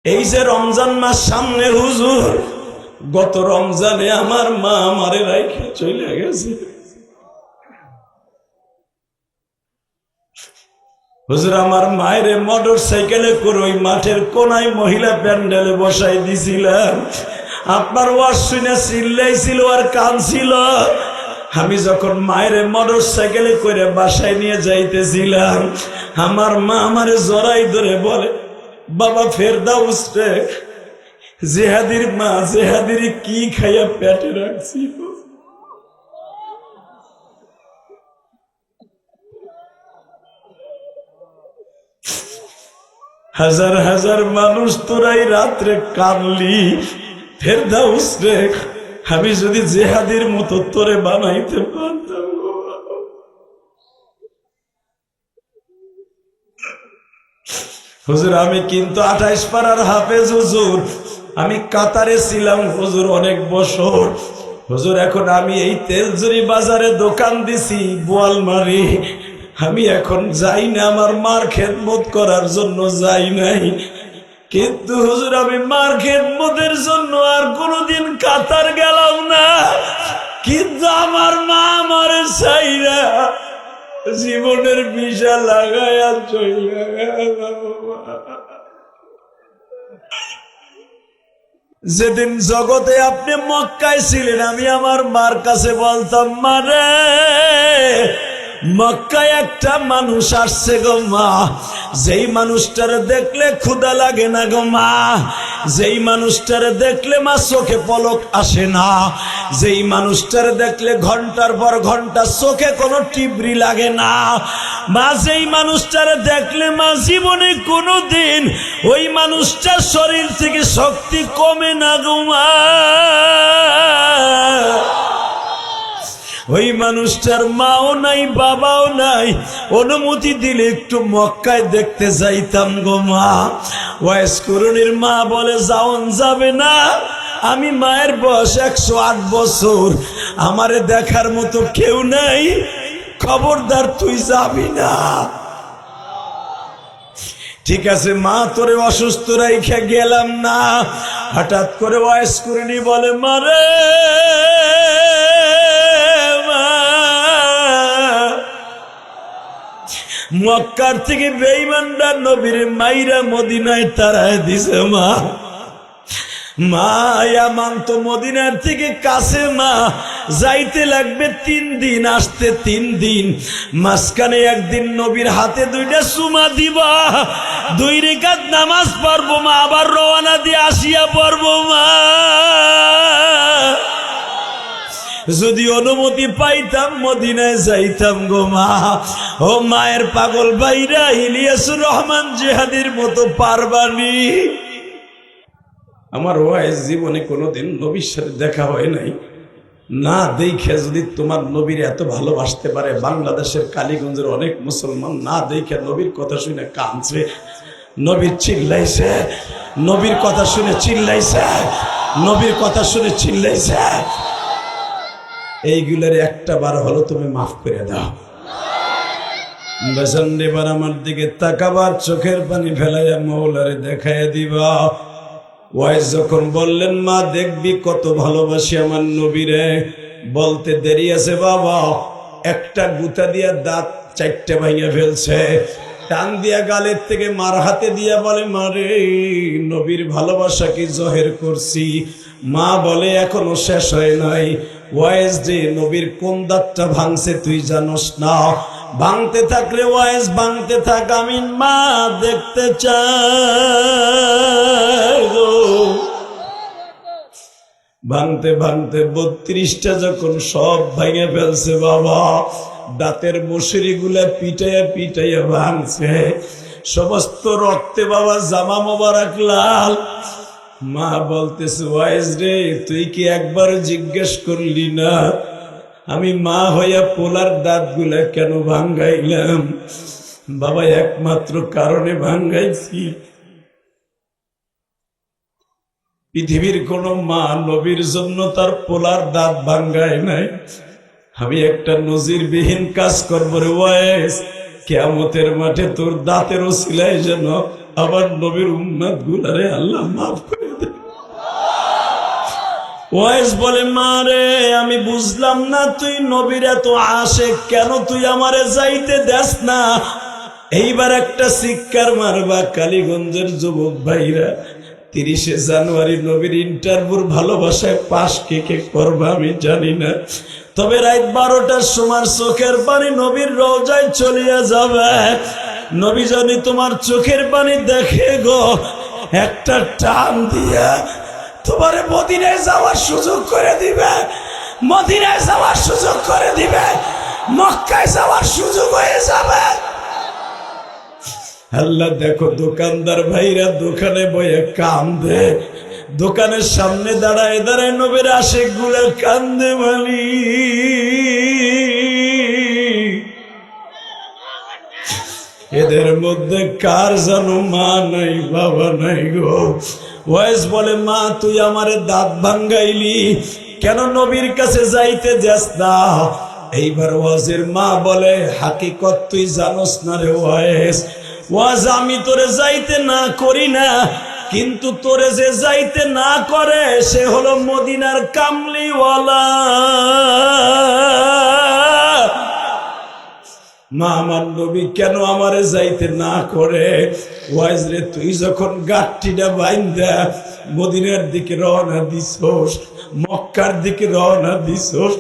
এই যে রমজান মাস সামনে হুজুর, গত রমজানে আমার মা আমারে রাইখে চলে গেছে। হুজুর আমার মায়ের মোটর সাইকেলে করে ওই মাঠের কোনায় মহিলা প্যান্ডেলে বসাই দিছিলাম। আপনার ওয়াজ শুনে চিল্লাইছিল আর কাঁদছিল। আমি যখন মায়ের মোটর সাইকেলে করে বাসায় নিয়ে যাইতেছিলাম, আমার মা আমারে জড়াই ধরে বলে, বাবা ফেরদাউস রে, জেহাদির মা জেহাদির কি খাইয়া পেটে রাখছিল। হাজার হাজার মানুষ তোরাই রাত্রে কাঁদলি, ফেরদাউস রে, আমি যদি জেহাদির মতো তোরে বানাইতে পারতাম। হুজুর আমি কিন্তু 28 পাড়ার হাফেজ হুজুর, আমি কাতারে ছিলাম হুজুর অনেক বছর। হুজুর এখন আমি এই তেলজুরি বাজারে দোকান দিছি বোয়ালমারি। আমি এখন যাই না, আমার মার খেদমত করার জন্য যাই নাই, কিন্তু হুজুর আমি মার খেদমতের জন্য আর কোনোদিন কাতার গেলাম না। কিন্তু আমার মা আমার চাইরা জীবনের ভিসা লাগায়া চলে গেল। যেদিন জগতে আপনি মক্কায় ছিলেন, আমি আমার মার কাছে বলতাম, মারে মক্কায় একটা মানুষ আসছে গো মা, যেই মানুষটারে দেখলে ক্ষুধা লাগে না গো মা, যেই মানুষটারে দেখলে মা চোখে পলক আসে না, যেই মানুষটারে দেখলে ঘন্টার পর ঘন্টা চোখে কোনো টিবরি লাগে না মা, যেই মানুষটারে দেখলে মা জীবনে কোনো দিন ওই মানুষটার শরীর থেকে শক্তি কমে না গো মা, ওই মানুষটার মাও নাই বাবাও নাই, অনুমতি দিলে একটু মক্কায় দেখতে যাইতাম গো মা। ওয়াইস করুণীর মা বলে যাওন যাবে না, আমি মায়ের বয়স 108 বছর, আমারে দেখার মতো কেউ নাই, খবরদার তুই যাবি না। ঠিক আছে মা, তোরে অসুস্থ রাইখা গেলাম না। হঠাৎ করে ওয়াইস করুণী বলে, মারে মক্কার থেকে বেঈমানরা নবীর মাইরা মদিনায় তারায় দিছে মা। মায়া মানত মদিনার থেকে কাছে মা, যাইতে লাগবে 3 দিন, আসতে 3 দিন, মাঝখানে একদিন নবীর হাতে 2টা চুমা দিবা, 2 রাকাত নামাজ পড়বো মা, আবার রওনা দিয়ে আসিয়া পড়বো মা। যদি অনুমতি পাইতাম মদিনায় যাইতাম গো মা। ও মায়ের পাগল ভাইরা, ইলিয়াসুর রহমান জেহাদির মতো পারবানি। আমার ওয়াইজ জীবনে কোনোদিন নবীর সাথে দেখা হয় নাই, না দেখে যদি তোমার নবীর এত ভালোবাসতে পারে, বাংলাদেশের কালীগঞ্জের অনেক মুসলমান না দেখে নবীর কথা শুনে কাঁদছে, নবীর চিল্লাইছে, নবীর কথা শুনে চিল্লাইছে, নবীর কথা শুনে চিল্লাইছে, এইগুলোর একটা বার হলো তুমি মাফ করে দাও। বেসান্ডেবার আমার দিকে তাকাবার, চোখের পানি ফেলাইয়া মৌলারে দেখাইয়া দিবা। ওয়াইজ যখন বললেন, মা দেখবি কত ভালোবাসি আমার নবীরে, বলতে দেরি আছে বাবা, একটা গুতা দিয়া দাঁত 4টে ভাঙিয়ে ফেলছে, টান দিয়া গালের থেকে মার হাতে দিয়া বলে, মারে নবীর ভালোবাসা কি জহের করছি? মা বলে এখনো শেষ হয় নাই। ওয়াইজ যে নবীর কোন দাঁতটা ভাঙছে তুই জানোস না? ভাঙতে থাকলে ওয়াইজ ভাঙতে থাক, আমি মা দেখতে চাই। ভাঙতে ভাঙতে 32টা যখন সব ভেঙে ফেলছে বাবা, দাঁতের মশুরি গুলা পিটাইয়া পিটাইয়া ভাঙছে, সমস্ত রক্তে বাবা জামা মোবারক লাল। মা বলতেছে, ওয়াইজ রে তুই কি একবার জিজ্ঞেস করলি না আমি মা হইয়া পোলার দাঁত গুলা কেন ভাঙ্গাইলাম? বাবা একমাত্র কারণে ভাঙ্গাইছি, পৃথিবীর কোন মা নবীর জন্য তার পোলার দাঁত ভাঙ্গায় নাই। আমি একটা নজিরবিহীন কাজ করবো রে ওয়াইস, কিয়ামতের মাঠে তোর দাঁতের ওসিলায় যেন আমার নবীর উম্মত গুলারে আল্লাহ মাফ করে দে। ওয়াইস বলে, মা রে, আমি বুঝলাম না তুই নবীর এত আশিক, কেন তুই আমারে যাইতে দেস না? এইবার একটা চিৎকার মারবা কালীগঞ্জের যুবক ভাইরা। 30শে জানুয়ারি নবীর ইন্টারভিউর ভালোবাসায় পাশ কে কে করবা আমি জানি না, তবে রাত 12টার সময় চোখের পানি নবীর রওজায় চলিয়া যাবে। নবী জানি তোমার চোখের পানি দেখে গো, একটা টান দিয়া তোমারে মদিনায় যাওয়ার সুযোগ করে দিবে, মদিনায় যাওয়ার সুযোগ করে দিবে, মক্কায় যাওয়ার সুযোগ হয়ে যাবে। আল্লাহ দেখো দোকানদার ভাইরা দোকানে বয়ে কান্দে, দোকানের সামনে দাঁড়ায় দাঁড়ায় নবীর আশিক গুলা কান্দে। মালি এদের মধ্যে কার জানো মা নাই বাবা নাই গো। ওয়াইস বলে, মা তুই আমারে দাঁত ভাঙ্গাইলি, কেন নবীর কাছে যাইতে যাস না? এইবার ওয়াজের মা বলে, হাকিকত তুই জানোস না রে ওয়াইস, ওয়াজ আমি তোরে যাইতে না করি না, কিন্তু তোরে যে যাইতে না করে সে হলো মদিনার কামলিওয়ালা। মা আমার নবী কেন আমারে যাইতে না করে? ওয়াইজ রে, তুই যখন গাঠটিটা বাইন্দা মদিনার দিকে রওনা দিছস, মক্কার দিকে রওনা দিছস,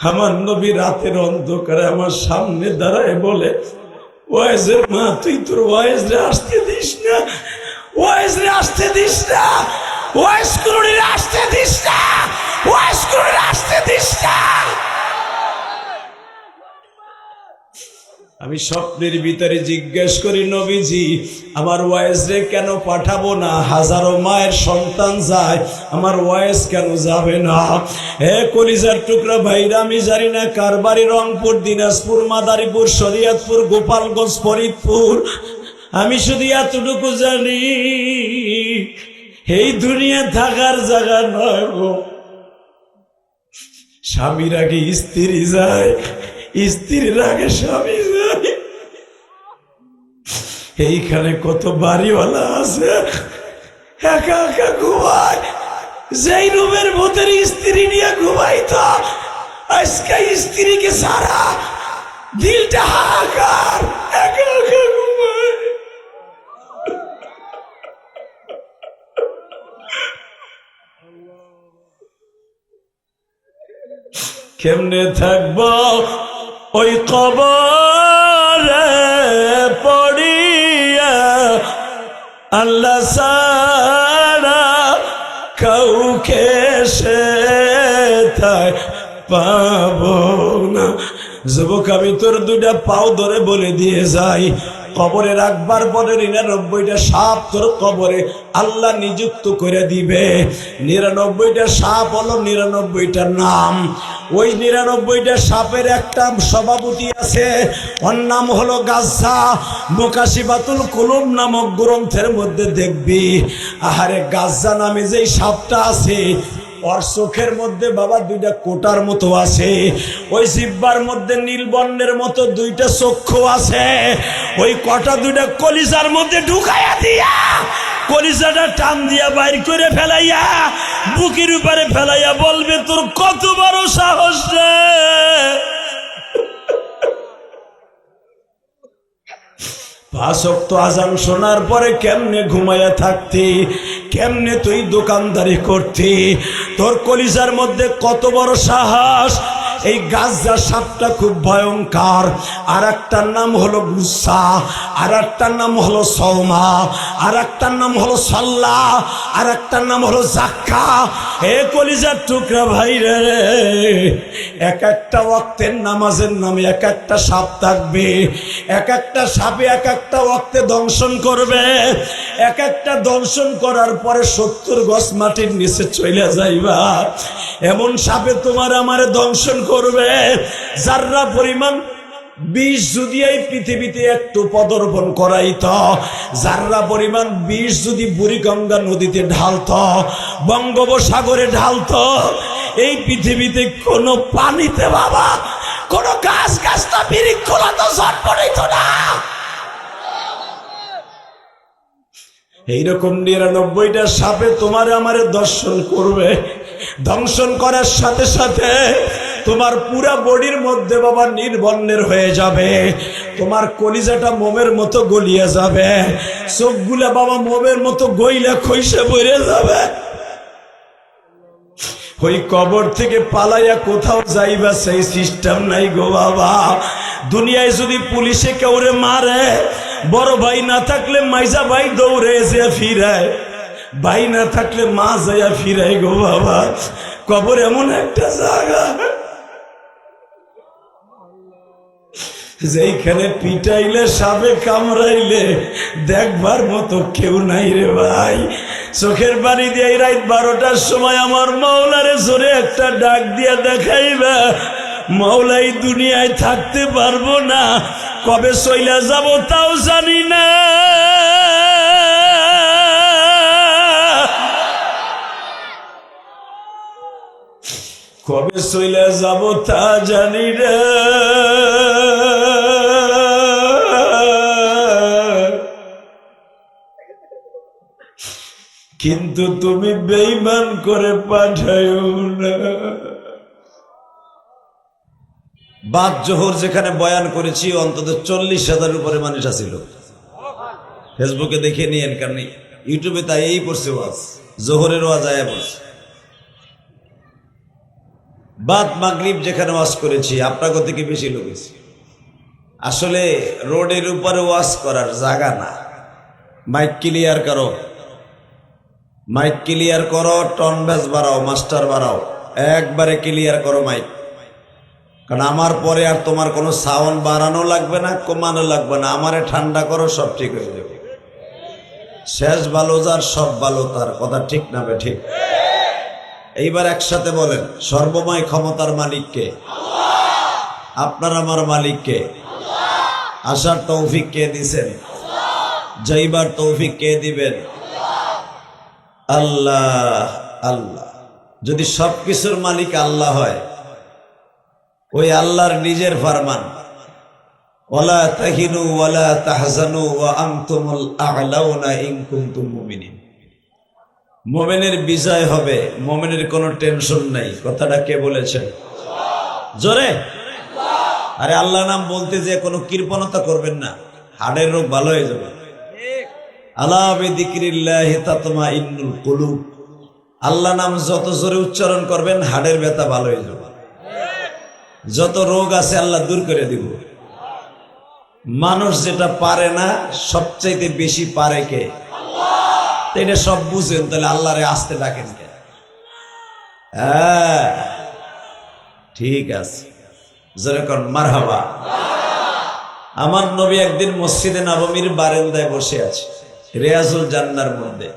আমার নবী রাতের অন্ধকারে আমার সামনে দাঁড়ায় বলে, ওয়াইজের মা তুই তোর ওয়াইজ রে আসতে দিস না, ওয়াইজ রে আসতে দিস না, ওয়াইজ কুরুনি আসতে দিস না, ওয়াইজ কুরুনি আসতে দিস না। আমি স্বপ্নের ভিতরে জিজ্ঞেস করি, নবীজি আমার ওয়াইজ রে কেন পাঠাবো না? হাজারো মায়ের সন্তান যায়, আমার ওয়াইজ কেন যাবে না? হে কলিজার টুকরা ভাইরা, আমি জানি না কার বাড়ি রংপুর, দিনাজপুর, মাদারীপুর, শরীয়তপুর, গোপালগঞ্জ, ফরিদপুর, আমি শুধু এতটুকু জানি এই দুনিয়া থাকার জায়গা নয় গো। স্বামীর আগে স্ত্রী যায়, স্ত্রীর আগে স্বামী যায়। এইখানে কত বাড়িওয়ালা আছে একা একা ঘুমায়, যেই রুমের ভেতরে স্ত্রী নিয়ে ঘুমাইতো আজকে স্ত্রীকে সারা দিলটা হাহাকার, একা একা ঘুমায়। কেমনে থাকবো ওই কবরে পড়িয়া, আল্লাহ সারা কাউকে সে তাই পাবো না। যুবক আমি তোর দুইটা পাও ধরে বলে দিয়ে যাই, কবরে রাখবার পরে 99টা সাপ তোর কবরে আল্লাহ নিযুক্ত করে দিবে। 99টা সাপ হলো 99টা নাম। ওই 99টা সাপের একটা সভাপতি আছে, ওর নাম হলো গাজ্জা। মুকাশিফাতুল কুলুব নামক গ্রন্থের মধ্যে দেখবি, আহারে গাজ্জা নামে যেই সাপটা আছে ওর চোখের মধ্যে বাবা দুইটা কোটার মতো আছে, ওই জিহ্বার মধ্যে নীলবর্ণের মতো দুইটা চক্ষু আছে। ওই কটা দুইটা কলিজার মধ্যে ঢুকাইয়া দিয়া কলিজাটা টান দিয়া বাইর করে ফেলাইয়া বুকের উপরে ফেলাইয়া বলবে, তোর কত বড় সাহস রে! পাঁচ ওয়াক্ত আযান শোনার পরে কেমনে ঘুমাইয়া থাকতি, কেমনে তুই দোকানদারি করতি, তোর কলিজার মধ্যে কত বড় সাহস! এই গাজ্জা সাপটা খুব ভয়ঙ্কর। আর একটার নাম হলো গুসা, আর একটার নাম হলো সৌমা, আর একটার নাম হলো সাল্লা, আর একটার নাম হলো জাক্কা। এ কলিজার টুকরা ভাই রে, এক একটা ওয়াক্তের নামাজের নামে এক একটা সাপ থাকবে, এক একটা সাপে এক একটা ওয়াক্তে দংশন করবে। এক একটা দংশন করার পরে 70 গজ মাটির নিচে চলে যাইবা। এমন সাপে তোমার আমারে দংশন করবে, যাররা পরিমাণ বিষ যদি এই পৃথিবীতে একটু পদার্পণ করাইত, যাররা পরিমাণ বিষ যদি বুড়িগঙ্গা নদীতে ঢালত, বঙ্গোপসাগরে ঢালত, এই পৃথিবীতে কোনো পানিতে বাবা কোনো গাছ গাছটা বৃক্ষলতা জন্ম নিত না। এইরকম 99টা সাপে তোমার আমারে দর্শন করবে, দংশন করার সাথে সাথে তোমার পুরা বডির মধ্যে বাবা নির্বন্নের হয়ে যাবে, তোমার কলিজাটা মোমের মতো গলিয়ে যাবে, চোখগুলা বাবা মোমের মতো গইলা খইসে বইরে যাবে। ওই কবর থেকে পালাইয়া কোথাও যাইবা সেই সিস্টেম নাই গো বাবা। দুনিয়ায় যদি পুলিশে কেউরে মারে, বড় ভাই না থাকলে মাইজা ভাই দৌড়ে যে ফিরায়, ভাই না থাকলে মা যাইয়া ফিরায় গো বাবা। কবর এমন একটা জায়গা যেইখানে পিটাইলে সাপে কামড়াইলে দেখবার মতো কেউ নাই রে ভাই। চোখের পানি দিয়ে রাত 12টার সময় আমার মাওলারে জোরে একটা ডাক দিয়ে দেখাইবা, মাওলাই দুনিয়ায় থাকতে পারবো না, কবে চইলা যাব তাও জানি না। কবে চইলা যাব তা জানি না। কিন্তু তুমি বেঈমান করে পাঠায়ো না। বাদ জোহর যেখানে বয়ান করেছি অন্তত 40,000 উপরে মানুষ আছিল। ফেসবুকে দেখে নিয়েন, কারণ ইউটিউবে তাই এই পড়ছে ওয়াজ, জোহরের ওয়াজ আয়া পড়ছে। বাদ মাগরিব যেখানে ওয়াজ করেছি আপনাকে থেকে বেশি লোক হয়েছে। আসলে রোডের উপরে ওয়াজ করার জায়গা না। মাইক ক্লিয়ার করো, মাইক ক্লিয়ার করো, টন ব্যাস বাড়াও, মাস্টার বাড়াও, একবারে ক্লিয়ার করো মাইক। কারণ আমার পরে আর তোমার কোনো সাউন্ড বাড়ানো লাগবে না, কমানো লাগবে না। আমারে ঠান্ডা করো, সব ঠিক হয়ে যাবে। শেষ ভালো যার সব ভালো তার, কথা ঠিক না বে ঠিক? এইবার একসাথে বলেন, সর্বময় ক্ষমতার মালিককে? আপনার আমার মালিককে? আসার তৌফিক কে দিছেন? যাইবার তৌফিক কে দিবেন? আল্লাহ। আল্লাহ যদি সবকিছুর মালিক আল্লাহ হয়, ওই আল্লাহর নিজের ফরমান, ওয়ালা তাহিনু ওয়ালা তাহজানু ওয়া আনতুমুল আ'লাউনা ইন কুনতুম মুমিনিন। মুমিনের বিজয় হবে, মুমিনের কোনো টেনশন নাই। কথাটা কে বলেছেন? জোরে। আরে আল্লাহ নাম বলতে যে কোনো কৃপণতা করবেন না, হাড়ের রোগ ভালো হয়ে যাবে। আলা বিযিকরিল্লাহি তাতমাইন্নুল কুলুব। আল্লাহ নাম যত জোরে উচ্চারণ করবেন হাড়ের ব্যথা ভালো হয়ে যাবে। যত রোগ আছে আল্লাহ দূর করে দিব। মানুষ যেটা পারে না সবচাইতে বেশি পারে কে? আল্লাহ। এটা সব বুঝেন, তাহলে আল্লাহরে আসতে ডাকেন কে? হ্যাঁ ঠিক আছে, যেরকম মারহাবা। আমার নবী একদিন মসজিদে নববীর বারান্দায় বসে আছে, রিয়াজুল জান্নার মধ্যে।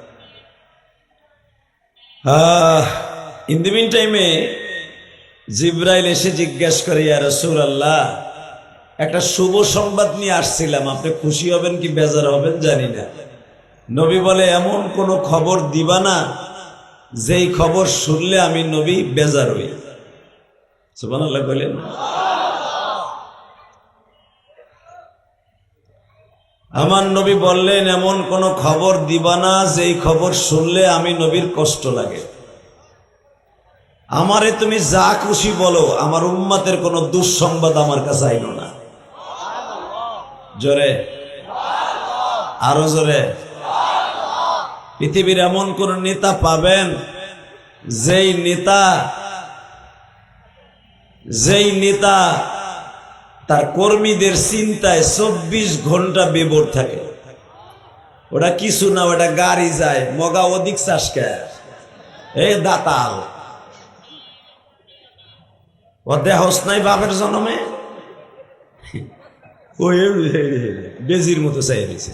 ইন দি মিন টাইমে জিব্রাইল এসে জিজ্ঞাসা করে, ইয়া রাসূলুল্লাহ, একটা শুভ সংবাদ নিয়ে আসছিলাম, আপনি খুশি হবেন কি বেজার হবেন জানি না। নবী বলে, এমন কোন খবর দিবা না যেই খবর শুনলে আমি নবী বেজার হই। সুবহানাল্লাহ বলেন। আমার নবী বললেন, এমন কোন খবর দিবা না যেই খবর শুনলে আমি নবীর কষ্ট লাগে। আমারে তুমি যা খুশি বলো, আমার উম্মতের কোন দুঃসংবাদ আমার কাছে আইলো না। জোরে, আরো জোরে। পৃথিবীর এমন কোন নেতা পাবেন যেই নেতা তার কর্মীদের চিন্তায় 24 ঘন্টা বিভোর থাকে। ওটা কিছু না, ওটা গাড়ি যায় মগা অধিক চাষকে এই দাতাল। ও দেহস নাই বাপের জন্মে, ওই বেজির মতো চাই দিছে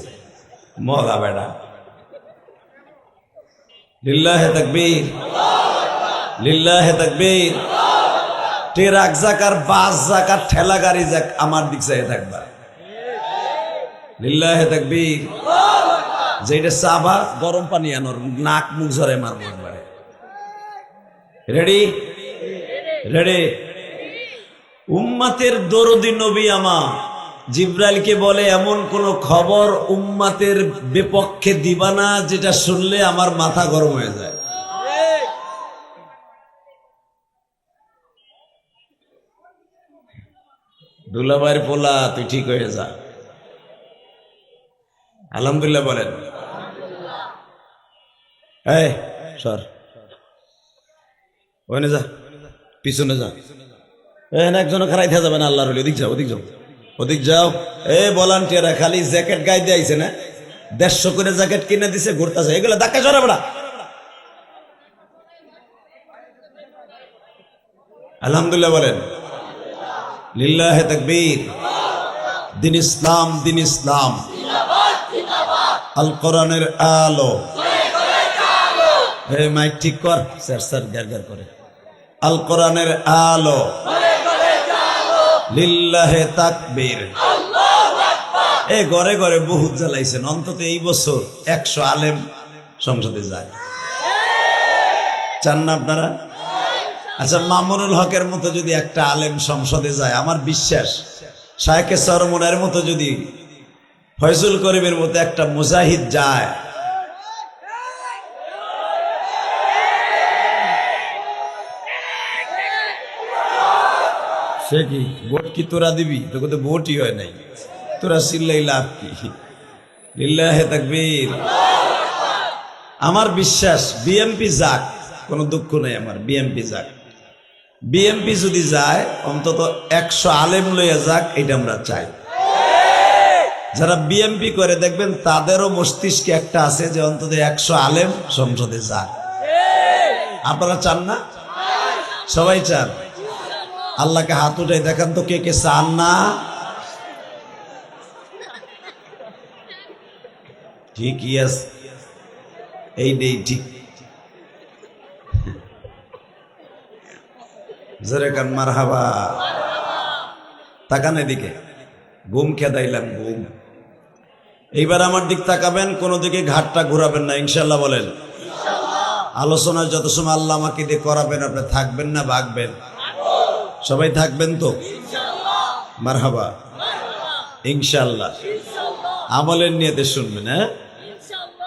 মগা বেড়া। লিল্লাহে তাকবীর, লিল্লাহে তাকবীর। ট্রাক যাক আর বাস যাক আর ঠেলা গাড়ি যাক, আমার দিক চাই থাকবা। লিল্লাহে তাকবীর। যেটা চাবা গরম পানি আনোর, নাক মুখ ঝরে মারবো একবারে। Ready ready. উম্মতের দরদি নবী আমার জিব্রাইলকে বলে এমন কোন খবর উম্মাতের বিপক্ষে দিবা না যেটা শুনলে আমার মাথা গরম হয়ে যায়। দুলাভাইয়ের পোলা তুই ঠিক হয়ে যা, আলহামদুলিল্লাহ বলেন। এই সর, ওখানে যা, পিছনে যা, একজন খারাই থাকা যাবে না, আল্লাহর হলে ওদিক যাও, ওদিক যাও, ওদিক যাও। ভলান্টিয়াররা খালি জ্যাকেট গায়ে দিয়ে আইছে না, 150 করে জ্যাকেট কিনে দিছে, ঘুরতেছে, এগুলো ধাক্কা সরাবে না। আলহামদুলিল্লাহ বলেন, লিল্লাহে তাকবীর। দিন ইসলাম, দিন ইসলাম, আল কোরআনের আলো। মাইক ঠিক কর, স্যার স্যার গার গার করে। আল কোরআনের আলো, লিল্লাহে তাকবীর। ঘরে ঘরে বহুত জ্বালাইছেন, অন্তত এই বছর 100 আলেম সংসদে যায়, চান না আপনারা? আচ্ছা, মামুনুল হকের মতো যদি একটা আলেম সংসদে যায়, আমার বিশ্বাস শায়েখে সরমনের মতো যদি, ফয়জুল করিমের মতো একটা মুজাহিদ যায়, সে কি ভোট কি তোরা দিবি? তোকে তো ভোটই হয় নাই, তোরা চিল্লাই লাভ কি? লিল্লাহে তাকবীর। আমার বিশ্বাস বিএমপি যাক, কোনো দুঃখ নেই আমার, বিএমপি যাক। বিএমপি যদি যায় অন্তত 100 আলেম লইয়া যাক, এটা আমরা চাই। যারা বিএমপি করে দেখবেন তাদেরও মস্তিষ্কে একটা আছে যে অন্তত 100 আলেম সংসদে যাক। আপনারা চান না? সবাই চান? আল্লাহকে হাত উঠাই দেখান তো কে কে চান না। ঠিকই আছে, এইটাই ঠিক। জোরে কান মারহাবা। তাকান এদিকে, ঘুম খেদাইলাম, ঘুম। এইবার আমার দিক তাকাবেন, কোনো দিকে ঘাটটা ঘুরাবেন না, ইনশাল্লাহ বলেন। আলোচনা যত সময় আল্লাহ আমাকে দিয়ে করাবেন, আপনি থাকবেন না ভাগবেন? সবাই থাকবেন তো? মারহাবা, ইনশাল্লাহ। আমলের নিয়তে শুনবেন। হ্যাঁ,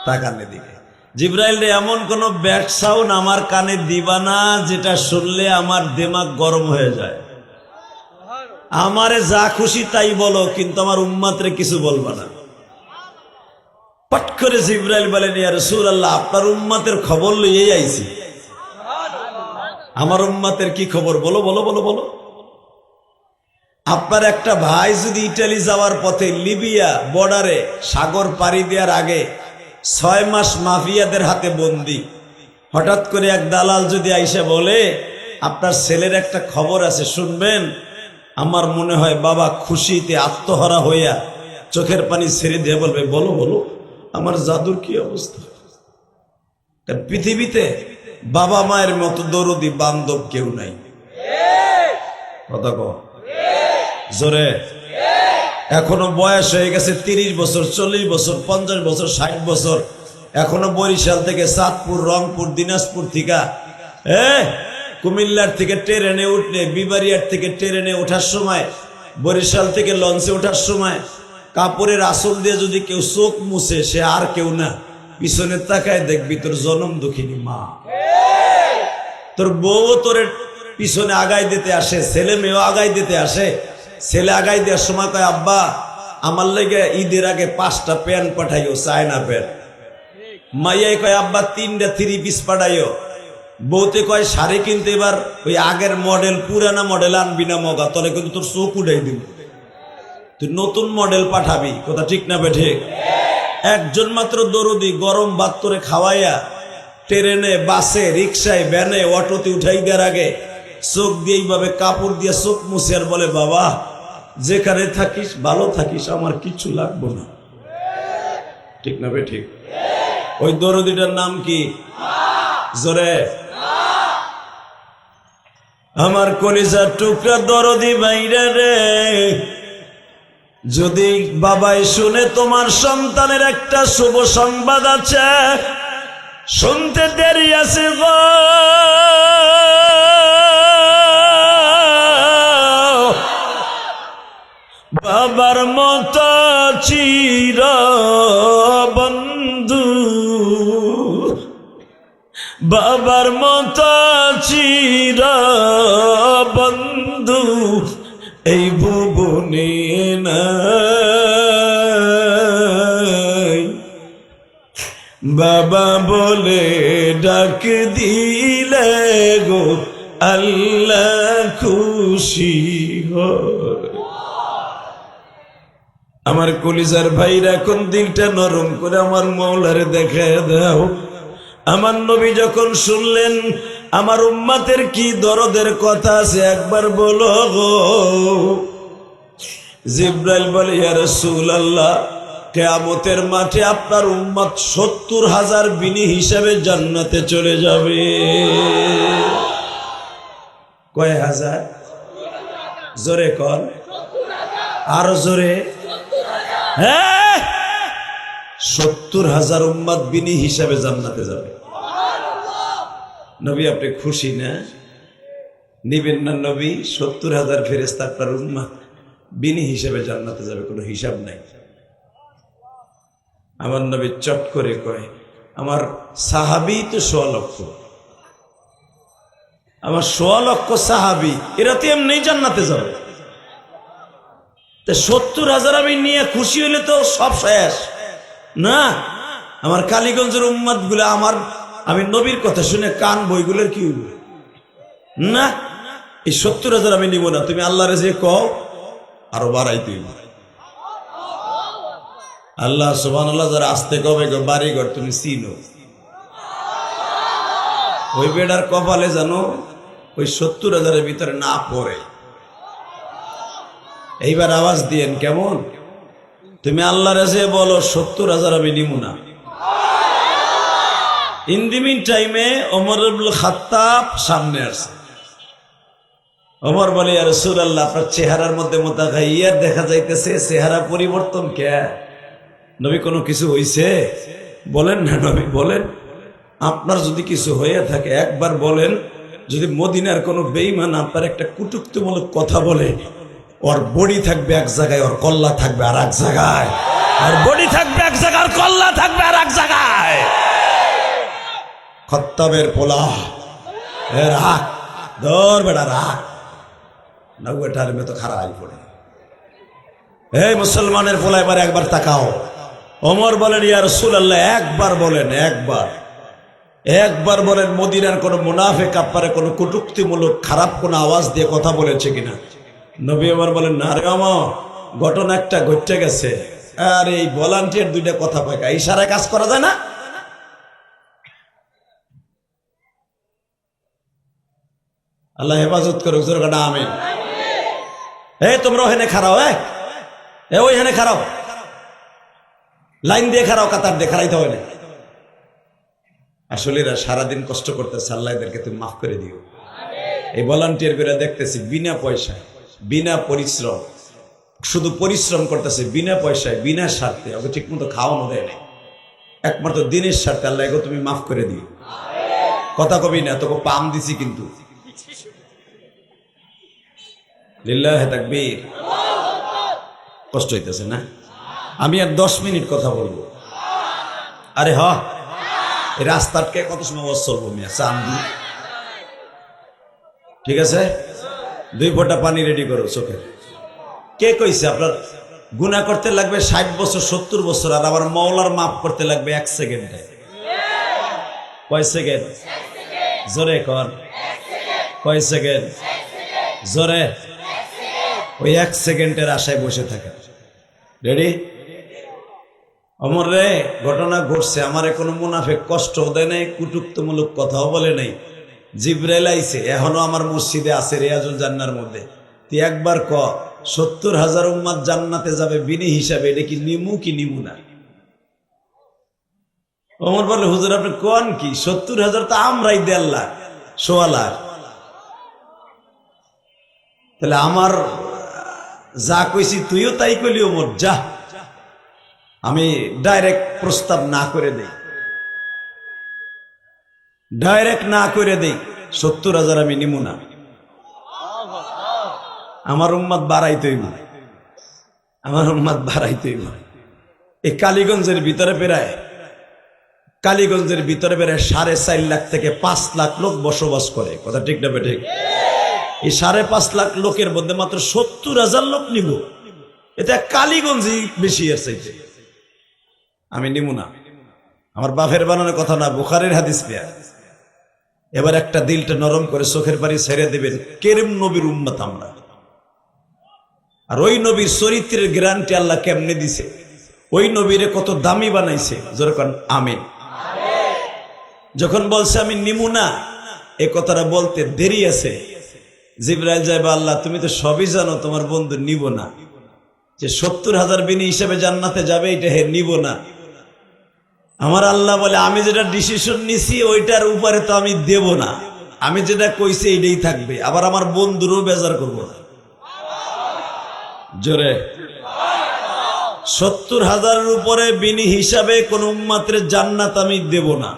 তাকান এদিকে। জিব্রাইল রে, এমন কোন ব্যাড সাউন্ড আমার কানে দিবা না যেটা শুনলে আমার দিমাগ গরম হয়ে যায়। আমারে যা খুশি তাই বলো, কিন্তু আমার উম্মাতরে কিছু বলবা না। পট করে জিব্রাইল বলেন, ইয়া রাসূলুল্লাহ, আপনার উম্মাতের খবর লইয়েই আইছি। আমার উম্মাতের কি খবর? বলো বলো বলো বলো। আপনার একটা ভাই যদি ইটালি যাওয়ার পথে লিবিয়া বর্ডারে সাগর পাড়ি দেওয়ার আগে 6 মাস মাফিয়াদের হাতে বন্দি, হঠাৎ করে এক দালাল যদি আইসা বলে আপনার ছেলের একটা খবর আছে শুনবেন, আমার মনে হয় বাবা খুশিতে আত্মহারা হইয়া চোখের পানি ছেড়ে দিয়ে বলবে, বলো বলো আমার জাদুর কি অবস্থা। পৃথিবীতে বাবা মায়ের মতো দরদি বান্ধব কেউ নাই। কথা কও জোরে। এখনো বয়স হয়ে গেছে 30 বছর, 40 বছর, 50 বছর, 60 বছর, এখনো বরিশাল থেকে চাঁদপুর, রংপুর, দিনাজপুর থেকে কুমিল্লার থেকে ট্রেনে উঠলে, বিবারিয়ার থেকে ট্রেনে ওঠার সময়, বরিশাল থেকে লঞ্চে ওঠার সময় কাপড়ের আসল দিয়ে যদি কেউ চোখ মুছে, সে আর কেউ না, পিছনে তাকায় দেখবি তোর জনম দুঃখিনী মা। তোর বউ তোর পিছনে আগাই দিতে আসে, ছেলে মেয়েও আগাই দিতে আসে। ছেলে আগাই দেওয়ার সময় কয়, আব্বা আমার লেগে ঈদের আগে 5টা প্যান্ট পাঠাইও, চায়না প্যান্ট। মাইয়াই কয়, আব্বা 3টা 3 পিস পাঠাইও। বউতে কয়, শাড়ি কিনতে এবার ওই আগের মডেল, পুরানা মডেল আনবি না মগা, তোরে কিন্তু তোর চোখ উঠাই দিব, তুই নতুন মডেল পাঠাবি। কথা ঠিক না বেঠে? একজন মাত্র দরদি গরম ভাত তোরে খাওয়াইয়া ট্রেনে, বাসে, রিক্সায়, ভ্যানে, অটোতে উঠাই দেওয়ার আগে চোখ দিয়ে এইভাবে কাপড় দিয়ে চোখ মুছে আর বলে, বাবা যেখানে থাকিস ভালো থাকিস, আমার কিছু লাগবে না। ঠিক না বে ঠিক? ওই দরদিটার নাম কি? জোরে। আমার কলিজার টুকরা দরদি বাইরে রে, যদি বাবাই শুনে তোমার সন্তানের একটা শুভ সংবাদ আছে, শুনতে দেরি আছে গো। বাবার মতো চির বন্ধু, বাবার মতো চির বন্ধু এই ভুবনে নাই। বাবা বলে ডাক দিলে গো আল্লাহ খুশি হয়। আমার কলিজার ভাইরা কোন দিলটা নরম করে আমার মৌলারে দেখায় দাও। আমার নবী যখন শুনলেন আমার উম্মতের কি দরদের কথা আছে একবার বলো গো। জিব্রাইল বলে ইয়া রাসূলুল্লাহ, কিয়ামতের মাঠে আপনার উম্মত 70,000 বিনি হিসাবে জান্নাতে চলে যাবে। কয় হাজার? জোরে কর, আরো জোরে। হ্যাঁ, 70,000 উম্মত বিনি হিসাবে জান্নাতে যাবে। নবী আপনি খুশি না? নিবেন না নবী? 70,000 ফেরেশতা আপনার উম্মত বিনি হিসাবে জান্নাতে যাবে, কোনো হিসাব নাই। আমার নবী চট করে কয় আমার সাহাবী তো 100 লক্ষ, আমার 100 লক্ষ সাহাবী, এরা তো এমনি জান্নাতে যাবে। 70,000 আমি নিয়ে খুশি হইলে তো সব শেষ না। আমার কালীগঞ্জের উম্মত গুলো আমার, আমি নবীর কথা শুনে কান বইগুলোর কি হইব না। এই 70,000 আমি নিব না, তুমি আল্লাহরে যে কও আরো বাড়াইতে হইব। আল্লাহ সুবহানাল্লাহ যারা আসতে কবে গো বাড়ি ঘর তুমি চিনো, ওই বেড়ার কপালে জানো ওই 70,000 ভিতরে না পড়ে। এইবার আওয়াজ দিয়েন কেমন? তুমি আল্লাহর কাছে বলো 70,000 আমি নিব না। ইন দি মিন টাইমে ওমর ইবনে খাত্তাব সামনে আসছে। ওমর বলে ইয়া রাসূলুল্লাহ, আপনার চেহারার মধ্যে মুতাগায়্যির দেখা যাইতেছে, চেহারা পরিবর্তন কে? নবী কোনো কিছু হইছে? বলেন না নবী, বলেন। আপনার যদি কিছু হয়ে থাকে একবার বলেন। যদি মদিনার কোনো বেঈমান আপনার একটা কটূক্তিমূলক কথা বলে, ওর বডি থাকবে এক জায়গায়, ওর কল্লা থাকবে আর এক জায়গায়। আর বডি থাকবে এক জায়গায়, আর কল্লা থাকবে আর এক জায়গায়। খত্তাবের পোলা রাখ, দর বেড়া রাখ, নৌটার মতো খারাপ পড়ে। এই মুসলমানের পোলা এবার একবার তাকাও। ওমর বলেন ইয়া রাসূলুল্লাহ, একবার বলেন, একবার বলেন মদিনার কোন মুনাফিক আপনারে কোনো কটূক্তিমূলক খারাপ কোনো আওয়াজ দিয়ে কথা বলেছে কিনা? নবী ওমর বলেন না রে ওমর, ঘটনা একটা ঘটে গেছে। আর এই ভলান্টিয়ার দুইটা কথা কয়, ইশারায় কাজ করা যায় না? আল্লাহ হেফাজত করুক, জোরকাটা আমিন। এই তোমরা ওখানে খারাও, ওইখানে খারাও, লাইন দিয়ে খারাও, কাতার দিয়ে খারাইতে হয় না। আসলে এরা সারাদিন কষ্ট করতেছে, আল্লাহ এদেরকে তুমি মাফ করে দিও। এই ভলান্টিয়ার করে দেখতেছি বিনা পয়সায়, বিনা পরিশ্রম, শুধু পরিশ্রম করতেছে বিনা পয়সায়, বিনা স্বার্থে। ওকে ঠিক মতো খাওয়ানো দেয় না, একমাত্র দিনের স্বার্থে। আল্লাহ এগো তুমি মাফ করে দিও। কথা কবি না, তোকে পাম দিছি কিন্তু। লিল্লাহে তাকবীর। কষ্ট হইতেছে না? আমি আর 10 মিনিট কথা বলবো। আরে হ, এই রাস্তাটকে কত সময় বস চলবো মিয়া? চান্দি ঠিক আছে, 2 ফোঁটা পানি রেডি করো চোখে। কে কইছে আপনার গুনাহ করতে লাগবে 60 বছর 70 বছর, আর আবার মওলার মাফ করতে লাগবে 1 সেকেন্ডে? কয় সেকেন্ড? জোরে কর, কয় সেকেন্ড? জোরে। ওই 1 সেকেন্ডের আশায় বসে থাকে। রেডি? অমর রে, ঘটনা ঘটছে, আমারে কোনো মুনাফিক কষ্ট দেয় নাই, কটূক্তিমূলক কথাও বলে নাই। জিবরাইল আইছে, এখনো আমার মসজিদে আছে রিয়াজুল জান্নার মধ্যে। তুই একবার ক 70,000 উম্মত জান্নাতে যাবে বিনি হিসাবে, এটা কি নিমু কি নিমু না? ওমর বলে হুজুর আপনি কোন কি? 70,000 তো আমরাই 1.5 লাখ, 1.25 লাখ। তাহলে আমার যা কইছি তুইও তাই কইলি ওমর, যা। আমি ডাইরেক্ট প্রস্তাব না করে দেই, ডাইরেক্ট না করে দেই, 70,000 আমি নিমু না। আমার উম্মত বাড়াইতে হইব। আমার উম্মাদ বাড়াইতেই না। এই কালীগঞ্জের ভিতরে প্রায় 4.5 লাখ থেকে 5 লাখ লোক বসবাস করে। কথা ঠিক না বেঠিক? এই 5.5 লাখ লোকের মধ্যে মাত্র 70,000 লোক নিব, এটা কালীগঞ্জই বেশি এর চাইতে। আমি নিব না, আমার বাপের বানানোর কথা না, বুখারীর হাদিস পেয়া। এবার একটা দিলটা নরম করে চোখের পানি ছেড়ে দেবেন, কেরম নবীর উম্মত আমরা, আর ওই নবীর চরিত্রের গ্যারান্টি আল্লাহ কেমনে দিছে, ওই নবীরে কত দামি বানাইছে। যেরকম আমিন। যখন বলছে আমি নিমু না, এ কথাটা বলতে দেরি আছে। জিবরাইল যাইবা, আল্লাহ তুমি তো সবই জানো, তোমার বন্ধু নিব না, যে 70,000 বিনি হিসেবে জান্নাতে যাবে এটা হে নিব না। আমার আল্লাহ বলে আমি যেটা ডিসিশন নিছি ওইটার উপরে তো আমি দেব না, আমি যেটা কইছি এইটাই থাকবে। আবার আমার বন্ধুরও বেজার করব না। জোরে 70,000-এর উপরে বিনি হিসাবে কোন উম্মাতের জান্নাত আমি দেব না,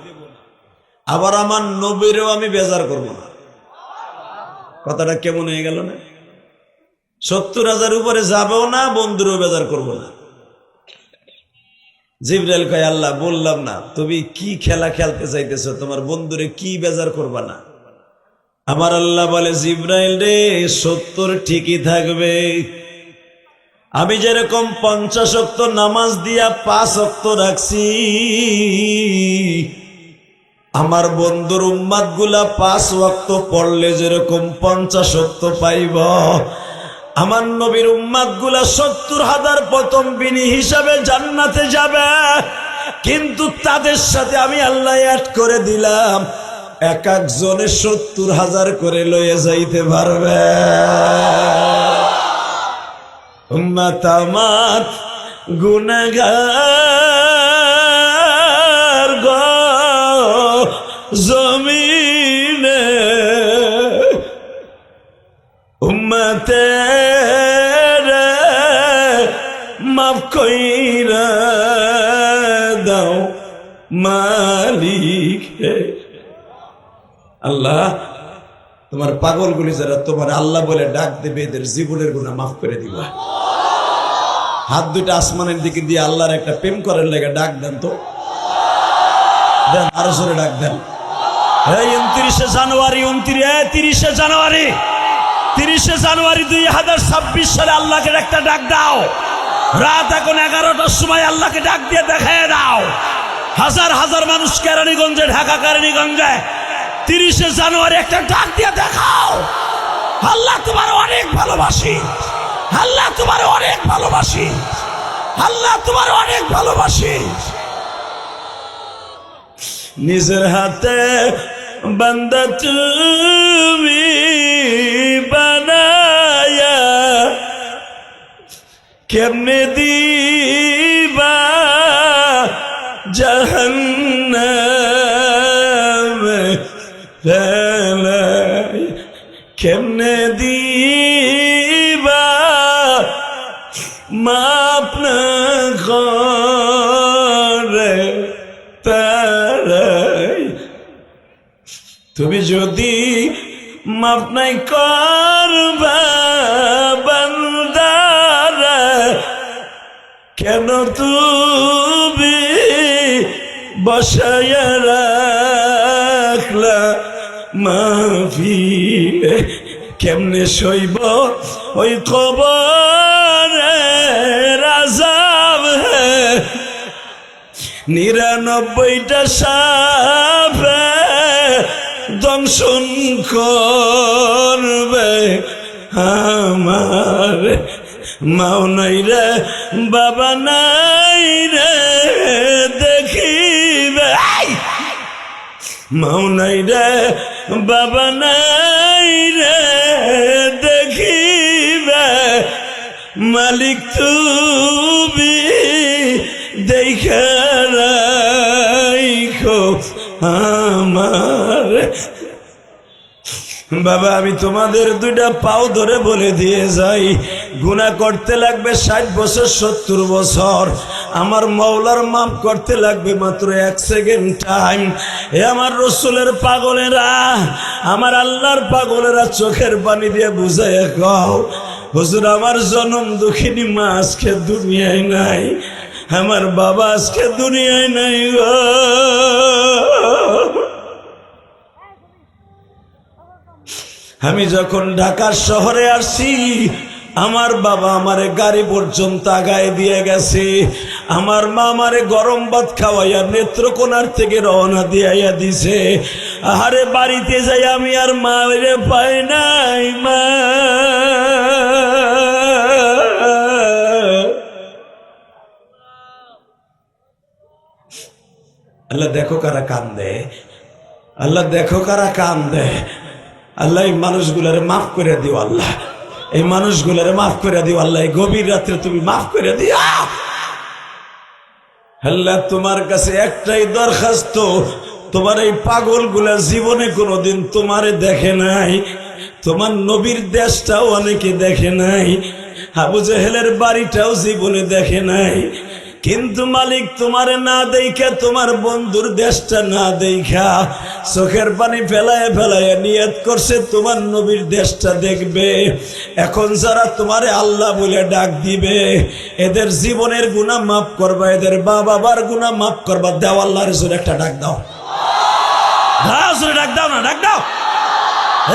আবার আমার নবীরেও আমি বেজার করব না। কথাটা কেমন হয়ে গেল না? 70,000 উপরে যাবেও না, বন্ধুরও বেজার করব না। জিবরাইল কয়, আল্লাহ বললাম না তুমি কি খেলা খেলতে চাইতেছো, তোমার বন্ধুরে কি বেজার করবা না? আমার আল্লাহ বলে, জিবরাইল রে 70 ঠিকই থাকবে। আমি যেরকম 50 ওয়াক্ত নামাজ দিয়া 5 ওয়াক্ত রাখছি, আমার বন্ধুর উম্মাত গুলা 5 ওয়াক্ত পড়লে যেরকম 50 ওয়াক্ত পাইব, আমার নবীর উম্মাত গুলা 70,000 প্রথম বিনি হিসাবে জান্নাতে যাবে। কিন্তু তাদের সাথে আমি আল্লাহ অ্যাড করে দিলাম, এক একজনে 70,000 করে লয়ে যাইতে পারবে। উম্মত আমার গুনাহগার গো জমিনে, উম্মতের মাফ কইরা দাও মালিক। আল্লাহ তোমার পাগলগুলি যারা তোমার আল্লাহ বলে ডাক দেবে, এদের জীবনের গুনাহ মাফ করে দিবা। হাত দুইটা আসমানের দিকে দিয়ে আল্লাহর একটা প্রেম করার লেগে ডাক দেন তো, দেন আরো জোরে ডাক দেন। এই 29 জানুয়ারি 2026 সালে আল্লাহকে একটা ডাক দাও। রাত এখন 11টার সময় আল্লাহকে ডাক দিয়ে দেখায় দাও। হাজার হাজার মানুষ কেরানীগঞ্জে, ঢাকা কেরানীগঞ্জে 30 জানুয়ারি একটা ডাক দিয়ে দেখাও, আল্লাহ তোমার অনেক ভালোবাসি, আল্লাহ তোমার অনেক ভালোবাসি, আল্লাহ তোমার অনেক ভালোবাসি। নিজের হাতে বান্দা তুমি বানায়া কেমনে দিবা জাহান্নামে ফেলাই, কেমনে দিবা মাপ না করে তারাই। তুমি যদি মাপ নাই করবা বান্দারা, কেন তুমি বসায়া রাখলা মাহফিলে? কেমনে সইব ওই কবরের আযাব? 99টা সাপে দংশন করবে আমার। মাও নাই রে, বাবা নাই রে দেখিবে, মাও নাই রে, বাবা নাই রে দেখিবে, মালিক তুমি দেখা রাখো আমার। বাবা আমি তোমাদের 2টা পাও ধরে বলে দিয়ে যাই, গুনাহ করতে লাগবে 60 বছর 70 বছর, আমার মওলার মাফ করতে লাগবে মাত্র 1 সেকেন্ড টাইম। এ আমার রসুলের পাগলেরা, আমার আল্লাহর পাগলেরা চোখের পানি দিয়ে বুঝাইয়া কও, হুজুর আমার জনম দুঃখিনী মা আজকে দুনিয়ায় নাই, আমার বাবা আজকে দুনিয়ায় নাই গো। আমি যখন ঢাকার শহরে আসছি, আমার বাবা আমারে গাড়ি পর্যন্ত আগায় দিয়ে গেছে, আমার মা আমারে গরম ভাত খাওয়াইয়া নেত্রকোনার থেকে রওনা দিয়াইয়া দিছে। আরে বাড়িতে যাই আমি আর মা রে পাই নাই। মা আল্লাহ দেখো কারা কান্দে, আল্লাহ দেখো কারা কান্দে। আল্লাহ এই মানুষগুলারে মাফ করে দিও, আল্লাহ এই মানুষগুলারে মাফ করে দিও, আল্লাহ এই গভীর রাত্রে তুমি মাফ করে দিও। আল্লাহ তোমার কাছে একটাই দরখাস্ত, তোমার এই পাগলগুলা জীবনে কোনোদিন তোমারে দেখে নাই, তোমার নবীর দেশটাও অনেকে দেখে নাই, আবু জেহেলের বাড়িটাও জীবনে দেখে নাই, কিন্তু মালিক তোমারে না দেখা, তোমার বন্ধুর দেশটা না দেখা চোখের পানি ফেলায় ফেলায় নিয়ত করছে তোমার নবীর দেশটা দেখবে। এখন যারা তোমারে আল্লাহ বলে ডাক দিবে, এদের জীবনের গুনাহ মাফ করবা, এদের বাবার গুনাহ মাফ করবা। দাও আল্লাহর জোরে একটা ডাক দাও, দাও জোরে ডাক দাও না, ডাক দাও।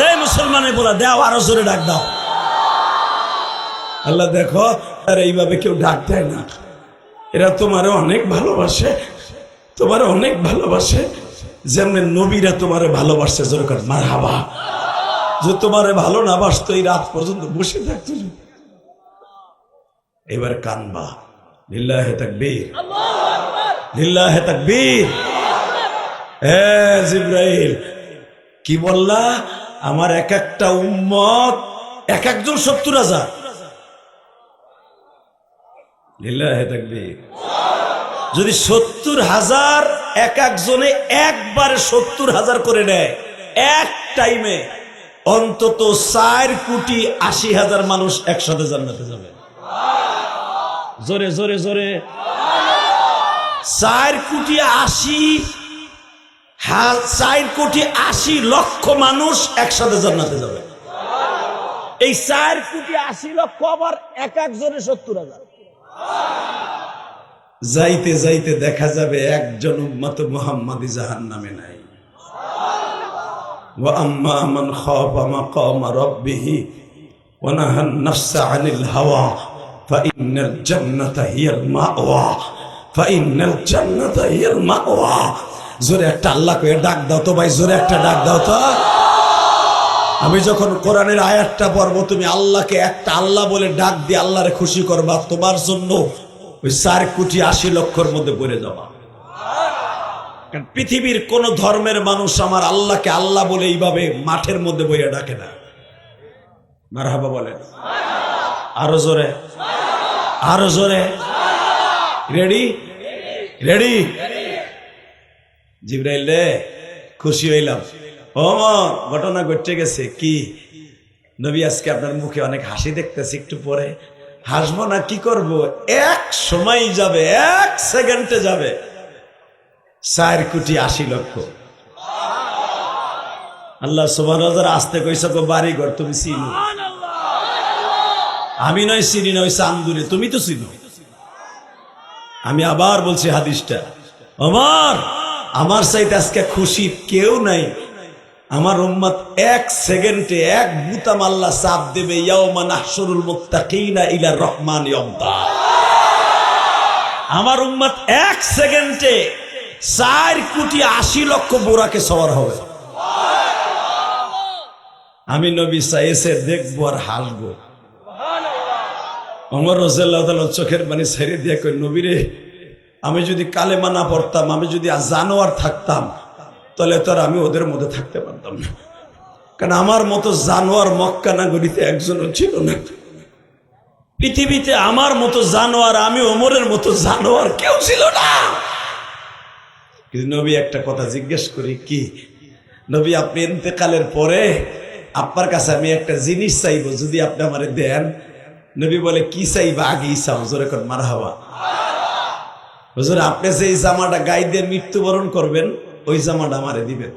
এই মুসলমানের বলা দাও, আরো জোরে ডাক দাও। আল্লাহ দেখো, আর এইভাবে কেউ ডাক দেয় না, এরা তোমারে অনেক ভালোবাসে, তোমারে অনেক ভালোবাসে, যেমন নবীরা তোমারে ভালোবাসছে। জোরকার মারহাবা। যে তোমারে ভালো না বাসতো এই রাত পর্যন্ত বসে থাকতো। এবার কানবা। লিল্লাহে তাকবীর, লিল্লাহে তাকবীর। জিবরাইল কি বললা? আমার এক একটা উম্মত, এক একজন 70,000। লিল্লাহে তাকবীর। যদি 70,000 এক একজনে একবারে 70,000 করে নেয় এক টাইমে, অন্তত 4,80,000 মানুষ একসাথে জান্নাতে যাবে। জোরে জোরে জোরে। 4,80,00,000 মানুষ একসাথে জান্নাতে যাবে। এই 4,80,00,000 আবার এক একজনে 70,000। যাইতে যাইতে দেখা যাবে একজন উম্মত মুহাম্মাদি জাহান্নামে নাই। ওয়া আম্মা মান খাফা মাকাম রাব্বিহি ওয়া নাহান নাফসা আনিল হাওয়া ফাইন্নাল জান্নাতা হিয়াল মাওয়া, ফাইন্নাল জান্নাতা হিয়াল মাওয়া। জোরে একটা আল্লাহ কয়ে ডাক দাও তো ভাই, জোরে একটা ডাক দাও তো। আমি যখন কোরআনের আয়াতটা পড়বো, তুমি আল্লাহকে একটা আল্লাহ বলে ডাক দিয়ে আল্লাহরে খুশি করবা, তোমার জন্য ওই 4,80,00,000 মধ্যে পড়ে যাবা। কারণ পৃথিবীর কোন ধর্মের মানুষ আমার আল্লাহকে আল্লাহ বলে এইভাবে মাঠের মধ্যে বইয়া ডাকে না। মারহাবা বলেন, আরো জোরে, আরো জোরে। Ready ready. জিবরাইল রে, খুশি হইলাম। ওমর, ঘটনা ঘটে গেছে। কি নবী, আজকে আপনার মুখে অনেক হাসি দেখতেছি, একটু পরে হাসবো না কি করব? এক সময় যাবে, এক সেকেন্ডে যাবে 4,80,00,000। আল্লাহ সুবহানাহু ওয়া তাআলা আসতে কইছে গো বাড়ি ঘর তুমি চিনো, আমি নয় চিনি না, ওই চান্দুরে তুমি তো চিনো। আমি আবার বলছি হাদিসটা, ওমর আমার চাইতে আজকে খুশি কেউ নাই। আমার উম্মত এক সেকেন্ডে এক বুতাম আল্লাহ চাপ দেবে, ইয়াউমা নাহশুরুল মুত্তাকিনা ইলা রহমান ইয়ামদা। আমার উম্মত এক সেকেন্ডে 4,80,00,000 বোরাকে সওয়ার হবে। আমি নবী সাইয়েসে দেখবো আর হাসবো। ওমর রাদিয়াল্লাহু তাআলা চোখের পানি ছেড়ে দিয়ে কই, নবী রে, আমি যদি কালেমা না পড়তাম, আমি যদি জানোয়ার থাকতাম, তাহলে তো আমি ওদের মধ্যে থাকতে পারতাম না। কারণ আমার মতো জানোয়ার মক্কা নগরীতে একজনও ছিল না। পৃথিবীতে আমার মতো জানোয়ার, আমি ওমরের মতো জানোয়ার কেউ ছিল না। কিন্তু নবী একটা কথা জিজ্ঞেস করি, কি নবী, আপনি ইন্তেকালের পরে আপনার কাছে আমি একটা জিনিস চাইবো, যদি আপনি আমারে দেন। নবী বলে, কি চাইবা? আগেই চাও। জোরে কর মারহাবা। হুজুর, আপনি যে জামাটা গায়ে দিয়ে মৃত্যুবরণ করবেন, ওই জামাটা আমারে দিবেন।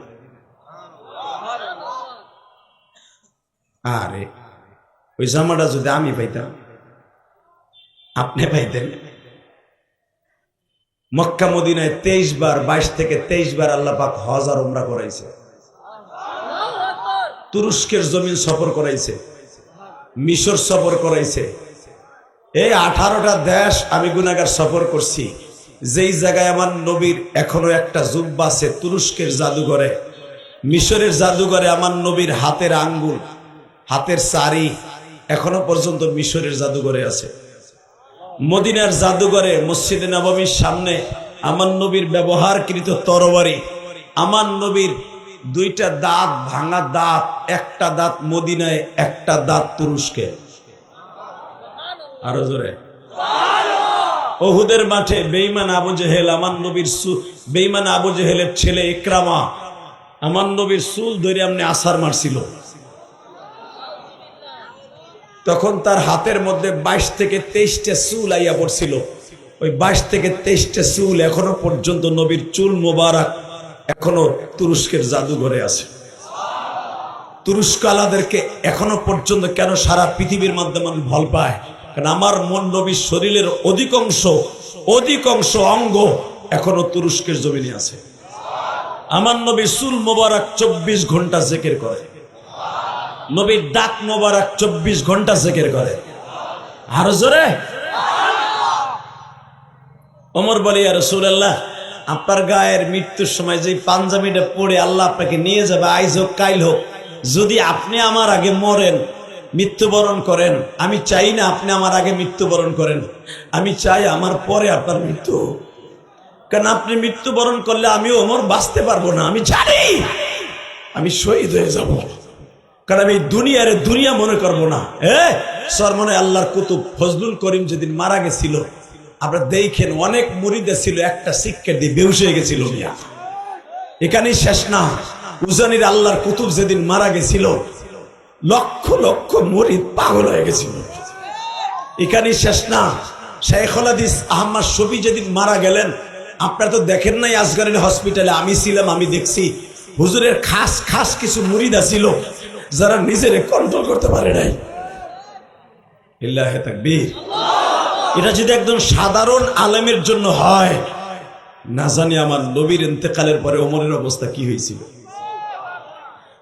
আরে ওই জামাটা যদি আমি পাইতাম, আপনি পাইতেন। মক্কা মদিনায় 23 বার, 22 থেকে 23 বার আল্লাহ পাক হজ আর উমরা করাইছে। তুরস্কের জমিন সফর করাইছে, মিশর সফর করাইছে। এই 18টা দেশ আমি গুনাহগার সফর করছি। যেই জায়গায় আমার নবীর এখনো একটা জুব্বা আছে তুরস্কের জাদুঘরে, মিশরের জাদুঘরে আমার নবীর হাতের আঙ্গুল, হাতের সারি এখনো পর্যন্ত মিশরের জাদুঘরে আছে। মদিনার জাদুঘরে মসজিদে নববীর সামনে আমার নবীর ব্যবহারকৃত তরবারি, আমার নবীর 2টা দাঁত ভাঙা দাঁত, একটা দাঁত মদিনায়, একটা দাঁত তুরস্কে। আরো জোরে। ওহুদের মাঠে বেঈমান আবু জেহেল, আমার নবীর বেঈমান আবু জেহেলের ছেলে ইকরামা আমার নবীর চুল ধরে এমনি আছাড় মারছিল। তখন তার হাতের মধ্যে 22 থেকে 23টা চুল আইয়া পড়ছিল। ওই 22 থেকে 23টা চুল এখনো পর্যন্ত নবীর চুল মোবারক এখনো তুরস্কের জাদুঘরে আছে। তুরস্কালাদেরকে এখনো পর্যন্ত কেন সারা পৃথিবীর মাধ্যমে ভয় পায়? কারণ আমার মন নবীর শরীরের অধিকাংশ অঙ্গ এখনো তুরস্কের জমিনে আছে। আমার নবীর চুল মোবারক 24 ঘন্টা জিকির করে, নবীর দাঁত মোবারক 24 ঘন্টা জিকির করে। আরো জোরে। ওমর বলে, ইয়া রাসূলুল্লাহ, আপনার গায়ের মৃত্যুর সময় যে পাঞ্জাবিটা পরে আল্লাহ আপনাকে নিয়ে যাবে, আইজ হোক কাইল হোক, যদি আপনি আমার আগে মরেন, মৃত্যুবরণ করেন, আমি চাই না আপনি আমার আগে মৃত্যুবরণ করেন, আমি চাই আমার পরে আপনার মৃত্যু। কারণ আপনি মৃত্যুবরণ করলে আমি ওমর বাঁচতে পারবো না, আমি জানি আমি শহীদ হয়ে যাব। কারণ আমি দুনিয়া মনে করবো না। সরমনে আল্লাহর কুতুব ফজলুল করিম যেদিন মারা গেছিল, আপনারা দেখেন অনেক মুরিদে ছিল, একটা শিক্ষা দিয়ে বেহুশ হয়ে গেছিল। এখানেই শেষ না, উজানির আল্লাহর কুতুব যেদিন মারা গেছিল, লক্ষ লক্ষ মুরিদ পাগল হয়ে গেছিল। এখানেই শেষ না, শাইখুল হাদিস আহমদ শফি যেদিন মারা গেলেন, আপনারা তো দেখেন নাই আসগরের হসপিটালে, আমি ছিলাম, আমি দেখছি। হুজুরের খাস কিছু মুরিদা ছিল যারা নিজেরে কন্ট্রোল করতে পারে নাই। ইল্লাহি তাকবীর। এটা যদি একজন সাধারণ আলেমের জন্য হয়, না জানি আমার নবীর ইন্তেকালের পরে ওমরের অবস্থা কি হয়েছিল।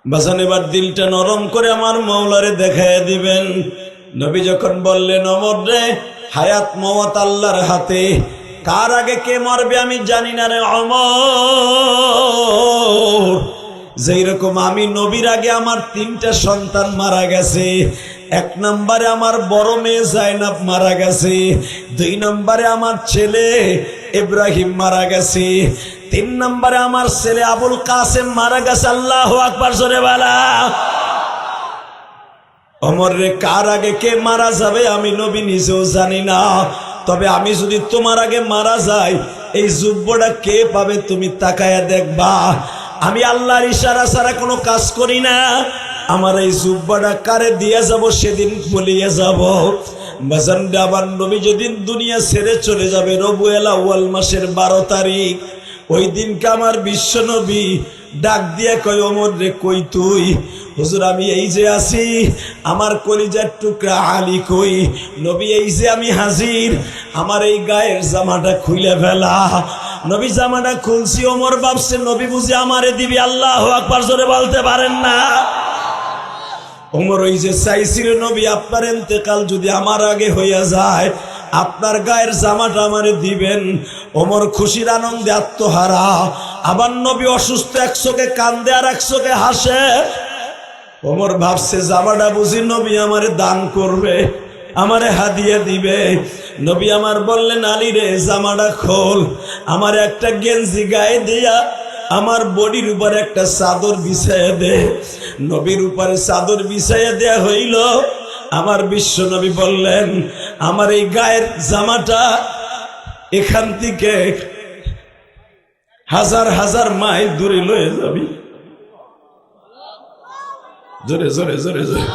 বাজান, এবার দিলটা নরম করে আমার মাওলারে দেখায় দিবেন। নবী যখন বললেন, ওমর রে, হায়াত মওত আল্লাহর হাতে, কার আগে কে মরবে আমি জানি না রে ওমর। যেই রকম আমি নবীর আগে আমার 3টা সন্তান মারা গেছে। 1 নম্বরে আমার বড় মেয়ে জাইনাব মারা গেছে, 2 নম্বরে আমার ছেলে ইব্রাহিম মারা গেছে, 3 নম্বরে আমার ছেলে আবুল কাসেম মারা গেছে। আল্লাহু আকবার, জোরে বলা। ওমর রে, কার আগে কে মারা যাবে আমি নবী নিজেও জানি না, তবে আমি যদি তোমার আগে মারা যাই, এই যুব্বটা কে পাবে তুমি তাকায়া দেখবা। আমি আল্লাহর ইশারা ছাড়া কোনো কাজ করি না। আমার এই জুব্বাটা কারে দিয়ে যাব সেদিন বলিয়ে যাব। বাজানটা আবার নবী যেদিন দুনিয়া ছেড়ে চলে যাবে, রবিউল আউয়াল মাসের 12 তারিখ, ওই দিনকে আমার বিশ্ব নবী ডাক দিয়ে কই, ওমর রে, কই তুই? হুজুর, আমি এই যে আছি, আমার কলিজার টুকরা আলী কই? নবী, এই যে আমি হাজির, আমার এই গায়ের জামাটা খুলে ফেলা। নবী জামাটা খুলছি, ওমর ভাবছে নবী বুঝি আমারে দিবি। আল্লাহু আকবার, জোরে বলতে পারেন না? ওমর ওই যে চাইছিল, নবী আপনার ইন্তেকাল যদি আমার আগে হইয়া যায়, আপনার গায়ের জামাটা আমারে দিবেন। ওমর খুশির আনন্দে আত্মহারা। আবার নবী অসুস্থ, এক চোখে কান্দে আর এক চোখে হাসে। ওমর ভাবছে জামাটা বুঝি নবী আমারে দান করবে, আমারে হাদিয়া দিবে। নবী আমার বললেন, আলী রে, জামাটা খোল, আমার একটা গেঞ্জি গায়ে দিয়া আমার বডির উপর একটা চাদর বিছাইয়া দে। নবীর উপরে চাদর বিছাইয়া দেয়া হইল। আমার বিশ্ব নবী বললেন, আমার এই গায়ের জামাটা এখান থেকে হাজার হাজার মাইল দূরে লয়ে যাবি। জোরে জোরে জোরে জোরে।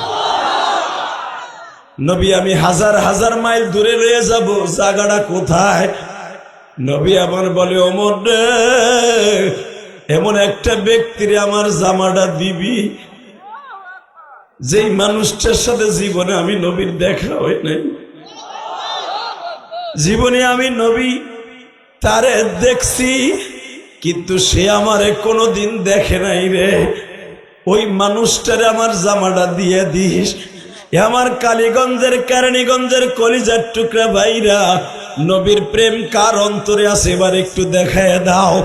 নবী, আমি হাজার হাজার মাইল দূরে রয়ে যাব, জায়গাটা কোথায়? নবী আবার বলে, ওমর রে, এমন একটা ব্যক্তির আমার জামাটা দিবি, যেই মানুষটার সাথে জীবনে আমি নবীর দেখা হয় নাই, জীবনে আমি নবী তারে দেখছি কিন্তু সে আমারে কোনোদিন দেখে নাই রে। ওই মানুষটারে আমার জামাটা দিয়ে দিস। আমার কালীগঞ্জের কেরানীগঞ্জের কলিজার টুকরা ভাইরা, নবীর প্রেম কার অন্তরে আছে এবার একটু দেখায় দাও।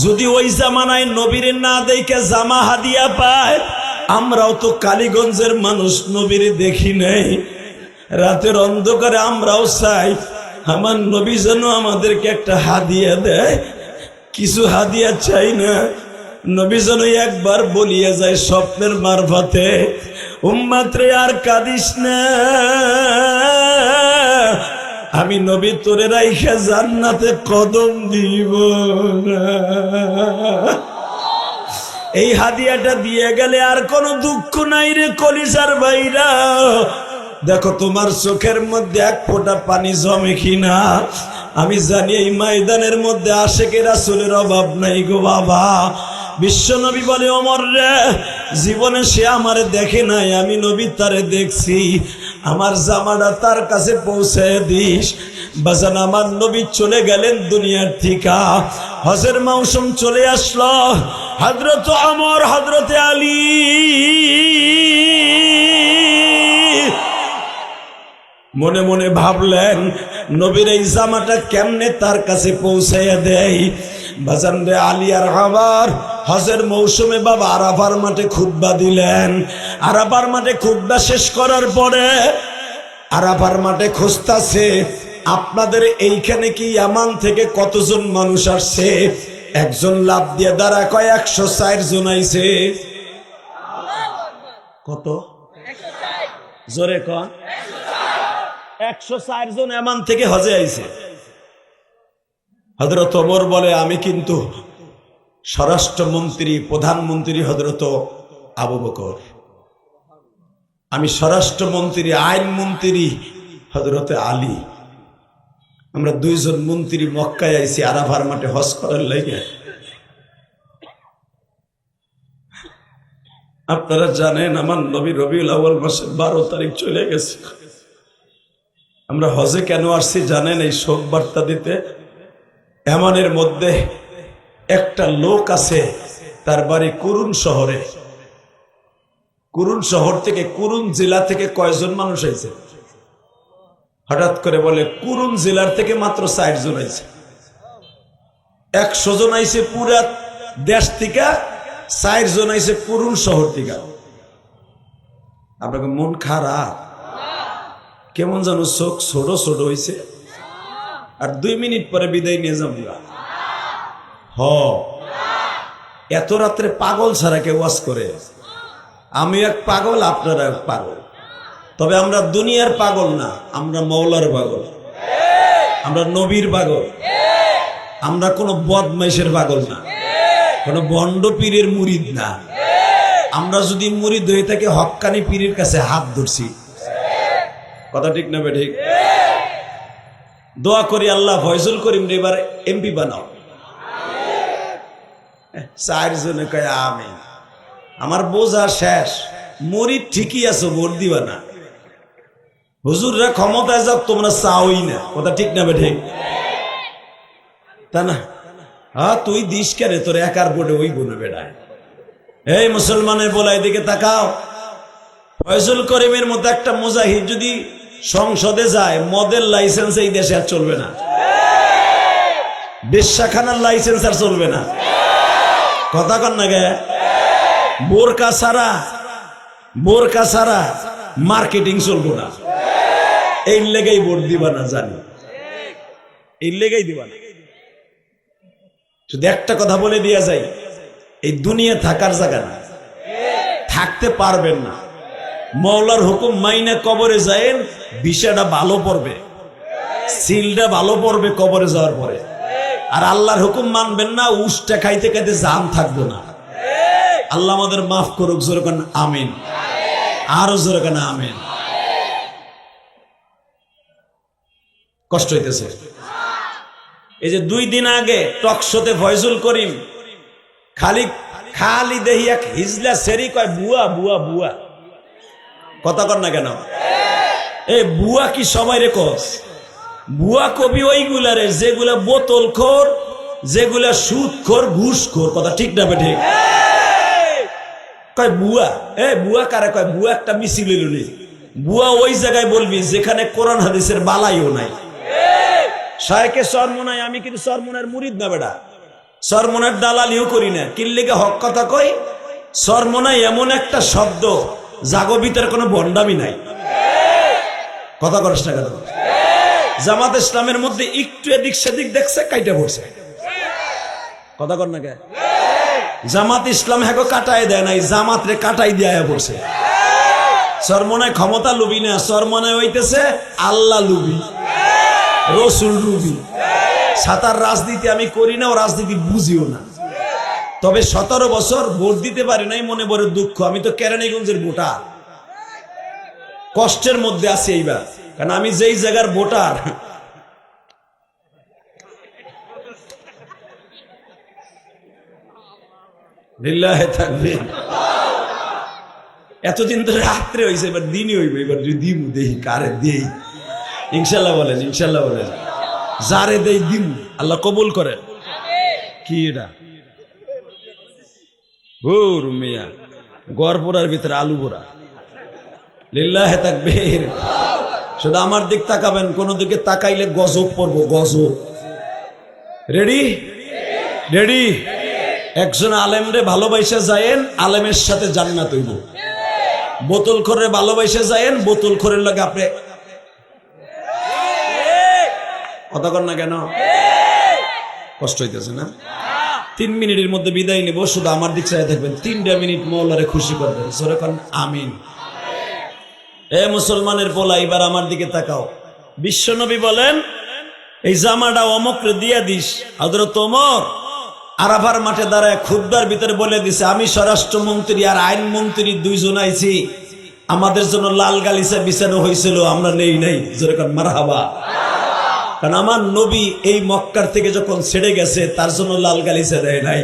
যদি ওই জামানায় নবীর না দেখে জামা হাদিয়া পায়, আমরাও তো কালীগঞ্জের মানুষ নবীর দেখি নাই। রাতের অন্ধকারে আমরাও চাই আমার নবী যেন আমাদেরকে একটা হাদিয়া দেয়। কিছু হাদিয়া চাই না, নবী যেন একবার বলিয়ে যায় স্বপ্নের মারফতে, উম্মত রে আর কাঁদিস না, আমি নবী তোরে রাইখা জান্নাতে কদম দিব না। এই হাদিয়াটা দিয়ে গেলে আর কোনো দুঃখ নাই রে কলিজার ভাইরা। দেখো তোমার চোখের মধ্যে এক ফোঁটা পানি জমে কিনা। আমি জানি এই ময়দানের মধ্যে আশেকে রাসূলের অভাব নাই গো বাবা। বিশ্ব নবী বলে, ওমর রে, জীবনে সে আমারে দেখে নাই, আমি নবী তারে দেখছি, আমার জামাটা তার কাছে পৌঁছায় দিস। বাজান, আমার নবী চলে গেলেন দুনিয়ার থেকে। হজের মৌসুম চলে আসলো। হযরত ওমর, হযরত আলী মনে মনে ভাবলেন নবীর এই জামাটা কেমনে তার কাছে পৌঁছাইয়া দেয়। বাজান রে, আলী আর ওমর হজের মৌসুমে বাবা আরাফার মাঠে খুতবা দিলেন। আরাফার মাঠে খুতবা শেষ করার পরে আরাফার মাঠে খুঁজতাছে, আপনাদের এইখানে কি ইয়ামান থেকে কতজন মানুষ আসছে? একজন লাভ দিয়ে দাঁড়া কয় 104 জন আইছে। কত? জোরে কন। 104 জন ইয়ামান থেকে হজে আইছে। হযরত ওমর বলে, আমি কিন্তু স্বরাষ্ট্রমন্ত্রী, প্রধানমন্ত্রী হযরত আবু বকর, আমি স্বরাষ্ট্রমন্ত্রী, আইনমন্ত্রী হযরত আলী, আমরা দুইজন মন্ত্রী মক্কায় আইছি আরাফার মাঠে হজ করার লাগে। আপনারা জানেন আমার নবী রবিউল আউয়াল মাসের 12 তারিখ চলে গেছে। আমরা হজে কেন আসছি জানেন? এই শোক বার্তা দিতে। এমনের মধ্যে একটা লোক আছে, তার বাড়ি কুরুন শহরে। কুরুন শহর থেকে, কুরুন জেলা থেকে কয়জন মানুষ আইছে? হঠাৎ করে বলে কুরুন জেলার থেকে মাত্র 60 জন আইছে। 100 জন আইছে পুরা দেশ থেকে, 60 জন আইছে কুরুন শহর থেকে। আপনাকে মন খারাপ? কেমন যেন চোখ ছোট ছোট হয়েছে। আর 2 মিনিট পরে বিদায় নিয়ে যাবো। এত রাত্রে পাগল ছাড়া কেউ ওয়াজ করে? আমি এক পাগল, আপনারা এক পাগল। তবে আমরা দুনিয়ার পাগল না, আমরা মওলার পাগল, আমরা নবীর পাগল, আমরা কোনো বদমাইশের পাগল না, কোনো বন্ড পীরের মুরিদ না। আমরা যদি মুরিদ হয়ে থাকি হক্কানি পীরের কাছে হাত ধরছি। কথা ঠিক না ঠিক? দোয়া করি আল্লাহ ফয়জুল করিম রে এবার এমপি বানাও। 4 জনে কয় আমিন। আমার বোঝা শেষ, মুরিদ ঠিকই আছো, ভোট দিবা না। হুজুররা ক্ষমতায় যাক, তোমরা চাওই না। কথা ঠিক না ঠিক? তা না? হ্যাঁ, তুই দিস কেন? তোর একার ভোটে ওই বোনে বেড়ায়। এই মুসলমানের বলা, এদিকে তাকাও। ফয়জুল করিমের মতো একটা মুজাহিদ যদি সংসদে যায়, মদের লাইসেন্স এই দেশে আর চলবে না, বেশ্যাখানার লাইসেন্স আর চলবে না। কথা কন না গে? বোরকা ছাড়া মার্কেটিং চলবো না। এই লেগেই ভোট দিবা না, জানি এই লেগেই দিবা না। শুধু একটা কথা বলে দিয়া যায়, এই দুনিয়া থাকার জায়গা না, থাকতে পারবেন না। মওলার হুকুম মাইনে কবরে যায়েন, বিষয়টা ভালো পড়বে, সিলটা ভালো পড়বে কবরে যাওয়ার পরে। আর আল্লাহর হুকুম মানবেন না, উষ্টা খাইতে খাইতে জান থাকবো না। আল্লাহ আমাদের মাফ করুক। জোরে কেন আমিন, আরো জোরে কেন আমিন। কষ্ট হইতেছে। এই যে 2 দিন আগে টকশোতে ফয়জুল করিম খালি দেহি এক হিজলা সেরি কয় বুয়া বুয়া বুয়া। কথা কর না কেন? এই বুয়া কি সবাই রে কস? বুয়া কবি ওইগুলারে যেগুলা বোতলখোর, যেগুলা সুদখোর, ঘুষখোর। কথা ঠিক না বে ঠিক? কয় বুয়া। বুয়া কারে কয়? বুয়া একটা মিছিল হইল। বুয়া ওই জায়গায় বলবি যেখানে কোরআন হাদিসের বালাইও নাই। শায়েখে চরমোনাই, আমি কিন্তু চরমোনার মুরিদ না বেটা, চরমোনার দালালিও করি না। কিল্লিকে হক কথা কই, চরমোনাই এমন একটা শব্দ জাগো ভিতরে কোনো ভণ্ডামি নাই। কথা করিস না কেন? জামাত ইসলামের মধ্যে একটু এদিক সেদিক দেখছে, কাইটা পড়ছে। কথা কর না কে? জামাত ইসলাম হ্যাঁ কাটাই দেয় নাই, জামাত রে কাটাই দেয়া পড়ছে। চরমোনায় ক্ষমতা লুবি না, চরমোনায় হইতেছে আল্লাহ লুবি, রসুল লুবি। সাতার রাজনীতি আমি করি না, ও রাজনীতি বুঝিও না। তবে 17 বছর ভোট দিতে পারি নাই, মনে বড় দুঃখ। আমি তো কেরানীগঞ্জের ভোটার, কষ্টের মধ্যে আছি এইবার। কারণ আমি যেই জায়গার ভোটার, লিল্লাহে তাকবীর। এতদিন তো রাত্রে হয়েছে, এবার দিনই হইব। এবার যদি দিমু দেখি কারে দেই। ইনশাল্লাহ বলেন, ইনশাল্লাহ বলেন। যারে দেই দিমু, আল্লাহ কবুল করেন। কি এটা? ও রুমিয়া গড়পোড়ার ভিতরে আলু পোড়া। লিল্লাহে তাকবীর। শুধু আমার দিক তাকাবেন, কোন দিকে তাকাইলে গজব পড়বো, গজব। রেডি? রেডি? একজন আলেমরে ভালোবাসা যায়েন, আলেমের সাথে জান্নাত হইব। বোতল খোরে ভালোবাসা যায়েন, বোতল খোরের লাগে আপনি। কথা কর না কেন? কষ্ট হইতেছে না? 3 মিনিটের মধ্যে বিদায় নিব, শুধু আমার দিক চাই থাকবেন। 3টা মিনিট মওলারে খুশি করবেন। জোরে কোন আমিন। এ মুসলমানের পোলা, এবার আমার দিকে তাকাও। বিশ্বনবী বলেন, এই জামাটা অমকরে দিয়া দিস। হযরত ওমর আরাফার মাঠে দাঁড়ায় খুতবার ভিতরে বলে দিছে, আমি স্বরাষ্ট্রমন্ত্রী আর আইনমন্ত্রী 2 জন আইছি, আমাদের জন্য লাল গালিচা বিছানো হয়েছিল, আমরা নেই নাই। যেরকম মারহাবা। কারণ আমার নবী এই মক্কার থেকে যখন ছেড়ে গেছে, তার জন্য লাল গালিচা দেয় নাই।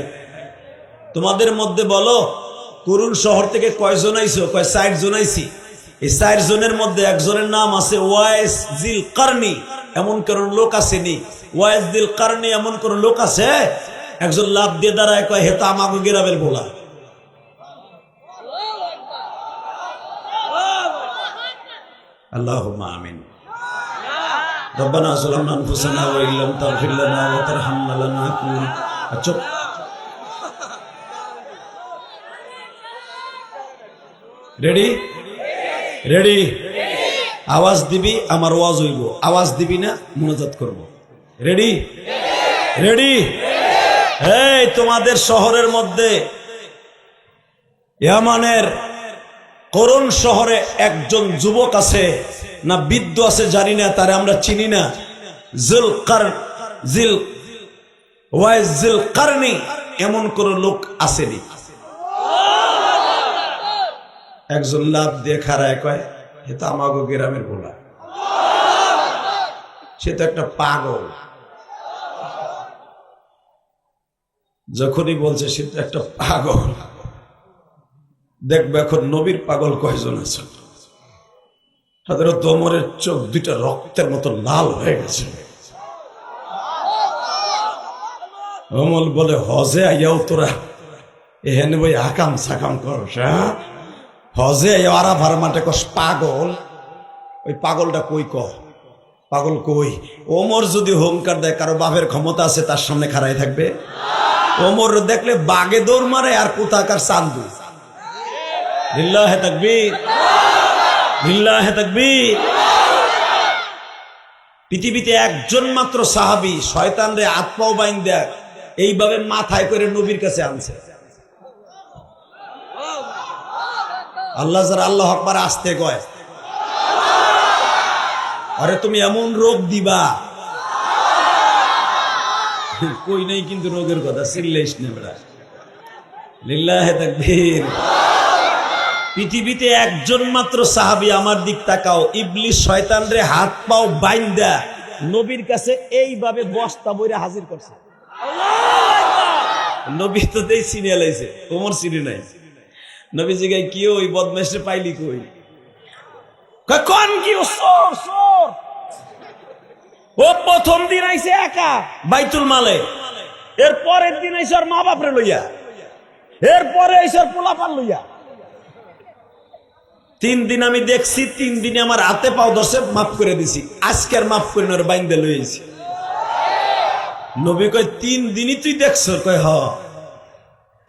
তোমাদের মধ্যে বলো, কুরুন শহর থেকে কয়জন আইছো? কয় 4 জন আইছি। এই 4 জনের মধ্যে একজনের নাম আছে ওয়াইস জিল কারনি। এমন কোন লোক আসেনি? ওয়াইস জিল কারনি এমন কোন লোক আছে? একজন লাভ দিয়ে দাঁড়ায় কয়, হে তো আমাকে গেরাবের বলা। আল্লাহুম্মা আমিন। রব্বানা যালামনা আনফুসানা ওয়া ইল্লাম তাগফির লানা ওয়া তারহামনা লানাকুন। আচ্ছা, রেডি? রেডি? আওয়াজ দিবি, আমার ওয়াজ হইব। আওয়াজ দিবি না, মুনাজাত করব। রেডি? রেডি? এই তোমাদের শহরের মধ্যে, ইয়ামানের করুন শহরে একজন যুবক আছে না বৃদ্ধ আছে জানি না, তারে আমরা চিনি না। জিল কারনি এমন কোন লোক আসেনি। একজন লাভ দিয়ে খারায় কয়, এ তো আমাগো গ্রামের বলা। সে তো একটা পাগল। যখনই বলছে সে তো একটা পাগল, দেখবে এখন নবীর পাগল কয়জন আছে। হযরত ওমরের চোখ 2টা রক্তের মতো লাল হয়ে গেছে। ওমর বলে, হজে আইয়াও তোরা এখানে বই আকাম সাকাম করস? হজে আইয়াও আরাফার মাঠে কস পাগল? ওই পাগলটা কই? পাগল কই? ওমর যদি হুঙ্কার দেয়, কারো বাপের ক্ষমতা আছে তার সামনে খাড়াই থাকবে? ওমর দেখলে বাগে দৌড় মারে, আর কোথাকার চান্দু। লিল্লাহে তাকবীর, লিল্লাহে তাকবীর। পৃথিবীতে একজন মাত্র সাহাবী শয়তানরে হাত পাও বাইন্ধা এইভাবে মাথায় করে নবীর কাছে আনছে। আল্লাহ যারা আল্লাহু আকবার আসতে কয়, আরে তুমি এমন রোগ দিবা, কই নাই কিন্তু রোগের কথা, চিল্লাইস না বেটা। লিল্লাহে তাকবীর। পৃথিবীতে একজন মাত্র সাহাবী, আমার দিক তাকাও, ইবলিস শয়তানরে হাত পাও বাইন্ধা নবীর কাছে এইভাবে বস্তা বইরা হাজির করছে। নবী তো দেই চিনে লাইছে, ওমর চিনে নাই। নবী জিগায়, কি ওই বদমাইশে পাইলি কই? কোন কি ও চোর চোর। ও প্রথম দিন আইছে একা বাইতুল মালে, এর পরের দিন আইছে ওর মা বাপরে লইয়া, এরপরে আইছে ওর পোলাপান লইয়া। 3 দিন আমি দেখছি, 3 দিনে আমার হাতে পাও ধরছে, মাফ করে দিছি। আজকে আর মাফ করে ওর বাইন্দে লইছি। নবী কয় 3 দিনই তুই দেখছ? কয় হ।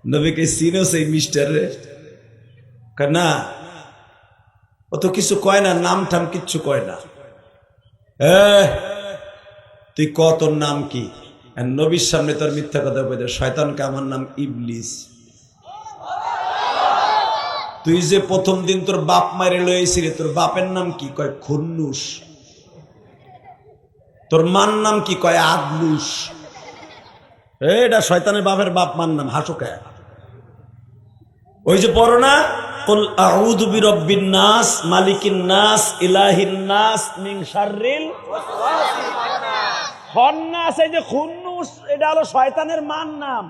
নবী কয় চিনো সেই মিস্টার রে? কয় না। ও তো কিছু কয় না, নাম ঠাম কিচ্ছু কয় না। তুই ক তোর নাম কি? নবীর সামনে তোর মিথ্যা কথা বলে, শয়তানকে আমার নাম ইবলিস। তুই যে প্রথম দিন তোর বাপ মারে লইছিলি, তোর বাপের নাম কি? কয় খুন্নুস। তোর মার নাম কি? কয় আদলুস। এটা শয়তানের বাপের বাপ মার নাম, হাসো কে? ওই যে পড়ো না, কুল আউযু বিরাব্বিন নাস মালিকিন নাস ইলাহিন নাস মিন শাররিল খান্নাস। এই যে খুন্নুস, এটা হলো শয়তানের মার নাম।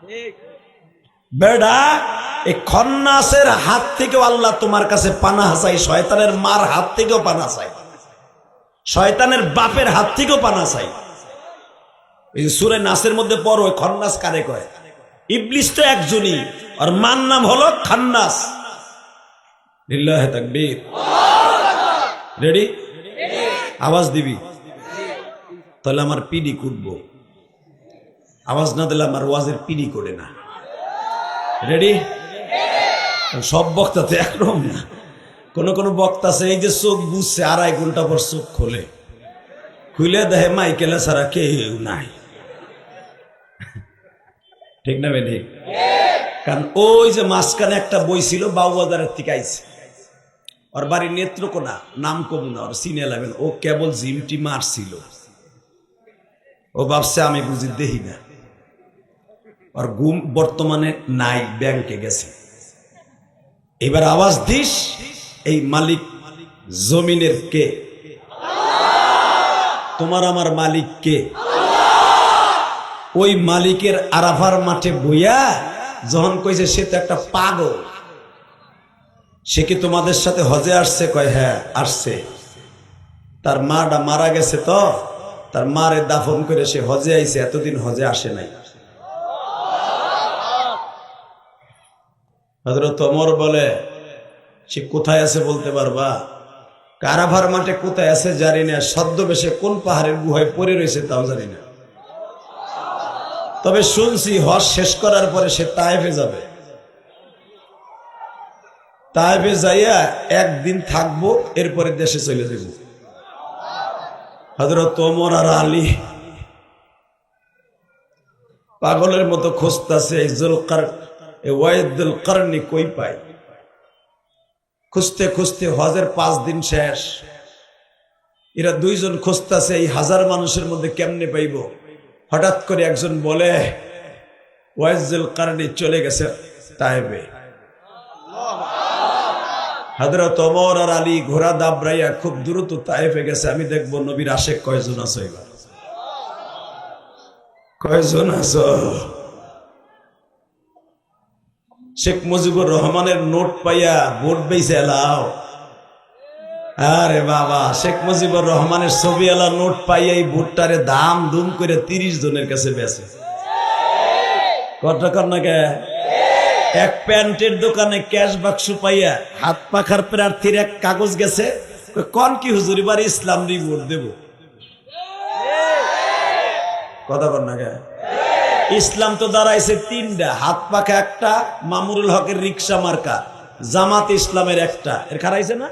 ঠিক বেড়া, এই খন্নাসের হাত থেকেও আল্লাহ তোমার কাছে পানাহ চাই, শয়তানের মার হাত থেকেও পানাহ চাই, শয়তানের বাপের হাত থেকেও পানাহ চাই। এই সূরা নাসের মধ্যে পড়ো, খন্নাস কারে কয়? ইবলিস তো একজনই, আর মার নাম হলো খান্নাস। লিল্লাহি তাকবীর। রেডি? আওয়াজ দিবি তাহলে আমার পিডি কুটবো, আওয়াজ না দিলে আমার ওয়াজের পিডি করে না। রেডি? সব বক্তা তো একরকম না। কোন কোন বক্তা আছে এই যে চোখ বুঝছে, 2.5 ঘন্টা পর চোখ খোলে, খুলে দেখে মাইকেলে ছাড়া কেউ নাই। ঠিক না বেঠিক? কারণ ওই যে মাঝখানে একটা বই ছিল, বাউবাজারের থেকে আইছে, ওর বাড়ির নেত্রকোনা, নাম কমু না, ওর সিনে লাগবেন। ও কেবল জিমটি মারছিল, ও ভাবছে আমি বুঝি দেখি না। আর ঘুম বর্তমানে নাই, ব্যাংকে গেছে। এবার আওয়াজ দিস, এই মালিক জমিনের কে? তোমার আমার মালিক কে? ওই মালিকের আরাফার মাঠে বইয়া যখন কইছে সে তো একটা পাগল, সে কি তোমাদের সাথে হজে আসছে? কয় হ্যাঁ আসছে। তার মাটা মারা গেছে, তো তার মারে দাফন করে সে হজে আইছে, এতদিন হজে আসে নাই। হযরত ওমর বলে, সে কোথায় আছে বলতে পারবা? আরাফার মাঠে কোথায় আছে জানি না, ছদ্মবেশে কোন পাহাড়ের গুহায় পড়ে রয়েছে তাও জানি না। তবে শুনছি হজ শেষ করার পরে সে তায়েফে যাবে, তায়েফে যাইয়া 1 দিন থাকবো, এরপরে দেশে চলে যাব। হযরত ওমর আর আলী পাগলের মতো খুঁজতেছে এই ওয়াইদুল কারনি কই পাই। খুঁজতে খুঁজতে হজের 5 দিন শেষ, এরা 2 জন খুঁজতেছে এই 1000 মানুষের মধ্যে কেমনে পাইব। হঠাৎ করে একজন বলে, ওয়াইদুল কারনি চলে গেছে তায়েফে। হযরত ওমর আর আলী ঘোড়া দাবড়াইয়া খুব দ্রুত তায়েফে গেছে। আমি দেখবো নবীর আশেক কয়জন আছে, এবার কয়জন আছো? শেখ মুজিবুর রহমানের নোট পাইয়া ভোট বেইছে এলাও। আরে বাবা, শেখ মুজিবুর রহমানের ছবি এলা নোট পাইয়া এই ভোটটারে দাম দুম করে 30 জনের কাছে বেচে। কত কর না কে? এক প্যান্টের দোকানে ক্যাশ বাক্স পাইয়া হাত পাখার প্রার্থীর এক কাগজ গেছে, কোন কি হুজুর এবার ইসলাম দিয়ে ভোট দেব। কথা কর না কে? ইসলাম তো দাঁড়াইছে 3টা, হাত পাখা একটা, মামুনুল হকের রিক্সা মার্কা, জামাত ইসলামের একটা, এর খারাইছে না?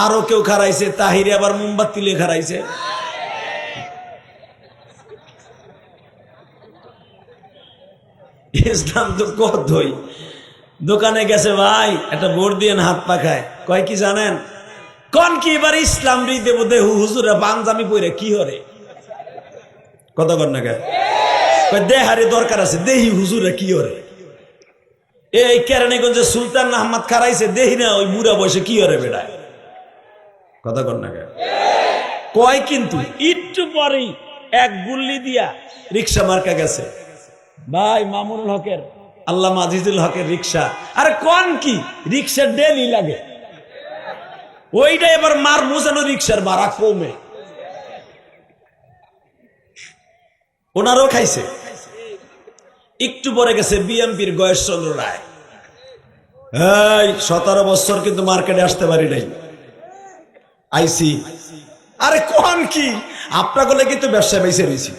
আরো কেউ খারাইছে, তাহিরে আবার মোমবাতি লিয়ে খারাইছে। ইসলাম তো কতই। দোকানে গেছে, ভাই একটা ভোট দিয়ে হাত পাখায়, কয় কি জানেন? কোন কি এবার ইসলাম রি দেব দেহু হুজুরা পাঞ্জাবি পরে কি হরে। কথা কর না কে? দেহারে দরকার আছে, দেহি হুজুরা কি হরে। এই কেরানীগঞ্জে সুলতান আহমদ খারাইছে, দেহি না ওই বুড়া বয়সে কি হরে বেড়ায়। কথা কর না কে? কয় কিন্তু একটু পরেই এক গুল্লি দিয়া রিক্সা মার্কা গেছে, ভাই মামুনুল হকের, আল্লামা আজিজুল হকের রিক্সা। আরে কোন কি রিক্সা ডেলি লাগে। ওইটা এবার মার মুজানো রিক্সার ভাড়া কমে, ওনারও খাইছে। একটু পরে গেছে বিএমপির গয়েশচন্দ্র রায়, এই 17 বছর কিন্তু মার্কেটে আসতে পারি নাই, আইসি। আরে কোন কি আপনার গলে কিন্তু ব্যবসায় বেঁচে রয়েছি।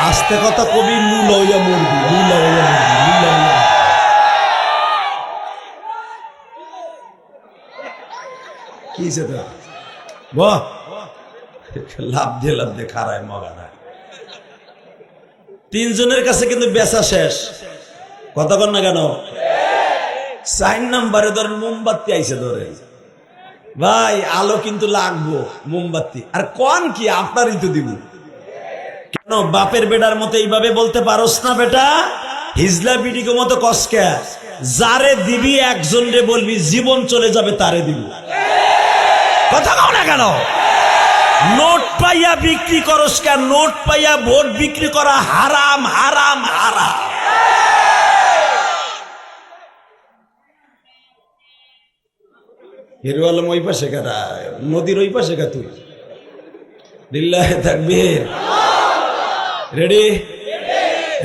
আস্তে কথা কবি লুলাইয়া মুরগি, লুলাইয়া মুরগি, লুলাইয়া। কি সেটা বাহ, লাভ দিয়ে খারায় মগা না। 3 জনের কাছে কিন্তু বেচা শেষ, কথা কন না কেন? 4 নম্বরে ধরেন মোমবাতি আইছে, ধরে ভাই আলো কিন্তু লাগবো মোমবাতি। আর কোন কি আপনারই তো দিব, কেন বাপের বেটার মতো এইভাবে বলতে পারোস না বেটা? হিজলা বিডিকে মতো কসকে যারে দিবি একজন রে বলবি, জীবন চলে যাবে তারে দিব, কথা কও না কেন? নোট পাইয়া বিক্রি করস কেন? নোট পাইয়া ভোট বিক্রি করা হারাম, হারাম, হারাম। হিরো আলম ওই পাশে কারা, নদীর ওই পাশে কা তুই? লিল্লাহে তাকবীর। Ready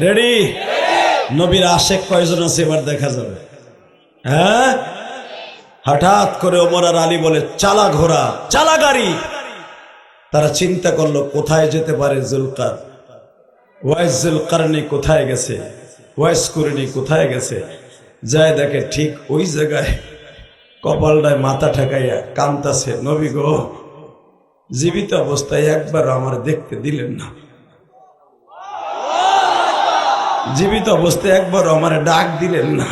ready? নবীর আশেক কয়জন আছে এবার দেখা যাবে। হ্যাঁ, হঠাৎ করে ওমর আর আলী বলে চালা ঘোড়া, চালা গাড়ি। তারা চিন্তা করলো কোথায় যেতে পারে জুলকার, ওয়াইস জুলকারনি কোথায় গেছে, ওয়াইস কুরনি কোথায় গেছে। যায় দেখে ঠিক ওই জায়গায় কপালটায় মাথা ঠেকাইয়া কান্তাছে, নবী গো জীবিত অবস্থায় একবার আমার দেখতে দিলেন না, জীবিত অবস্থায় একবার আমার ডাক দিলেন না,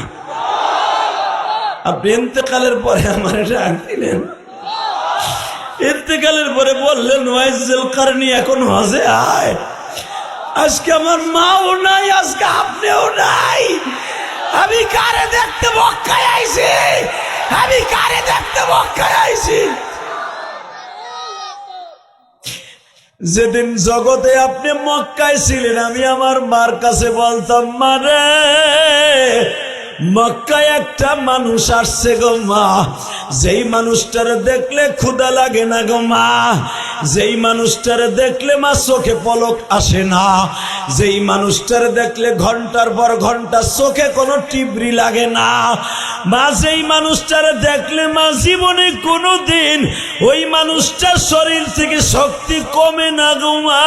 আপনি ইন্তেকালের পরে আমার ডাক দিলেন, ইন্তেকালের পরে বললেন ওয়াইস জুলকারনি এখন হজে আয়। আজকে আমার মাও নাই, আজকে আপনিও নাই, আমি কারে দেখতে মক্কায় আইছি, আমি কারে দেখতে মক্কায় আইছি। যেদিন জগতে আপনি মক্কায় ছিলেন আমি আমার মার কাছে বলতাম, মারে মক্কায় একটা মানুষ আসছে গো মা, যেই মানুষটারে দেখলে ক্ষুধা লাগে না গো মা, যেই মানুষটারে দেখলে মা চোখে পলক আসে না, যেই মানুষটারে দেখলে ঘন্টার পর ঘন্টা চোখে কোনো টিবরি লাগে না মা, যেই মানুষটারে দেখলে মা জীবনে কোনো দিন ওই মানুষটার শরীর থেকে শক্তি কমে না গো মা,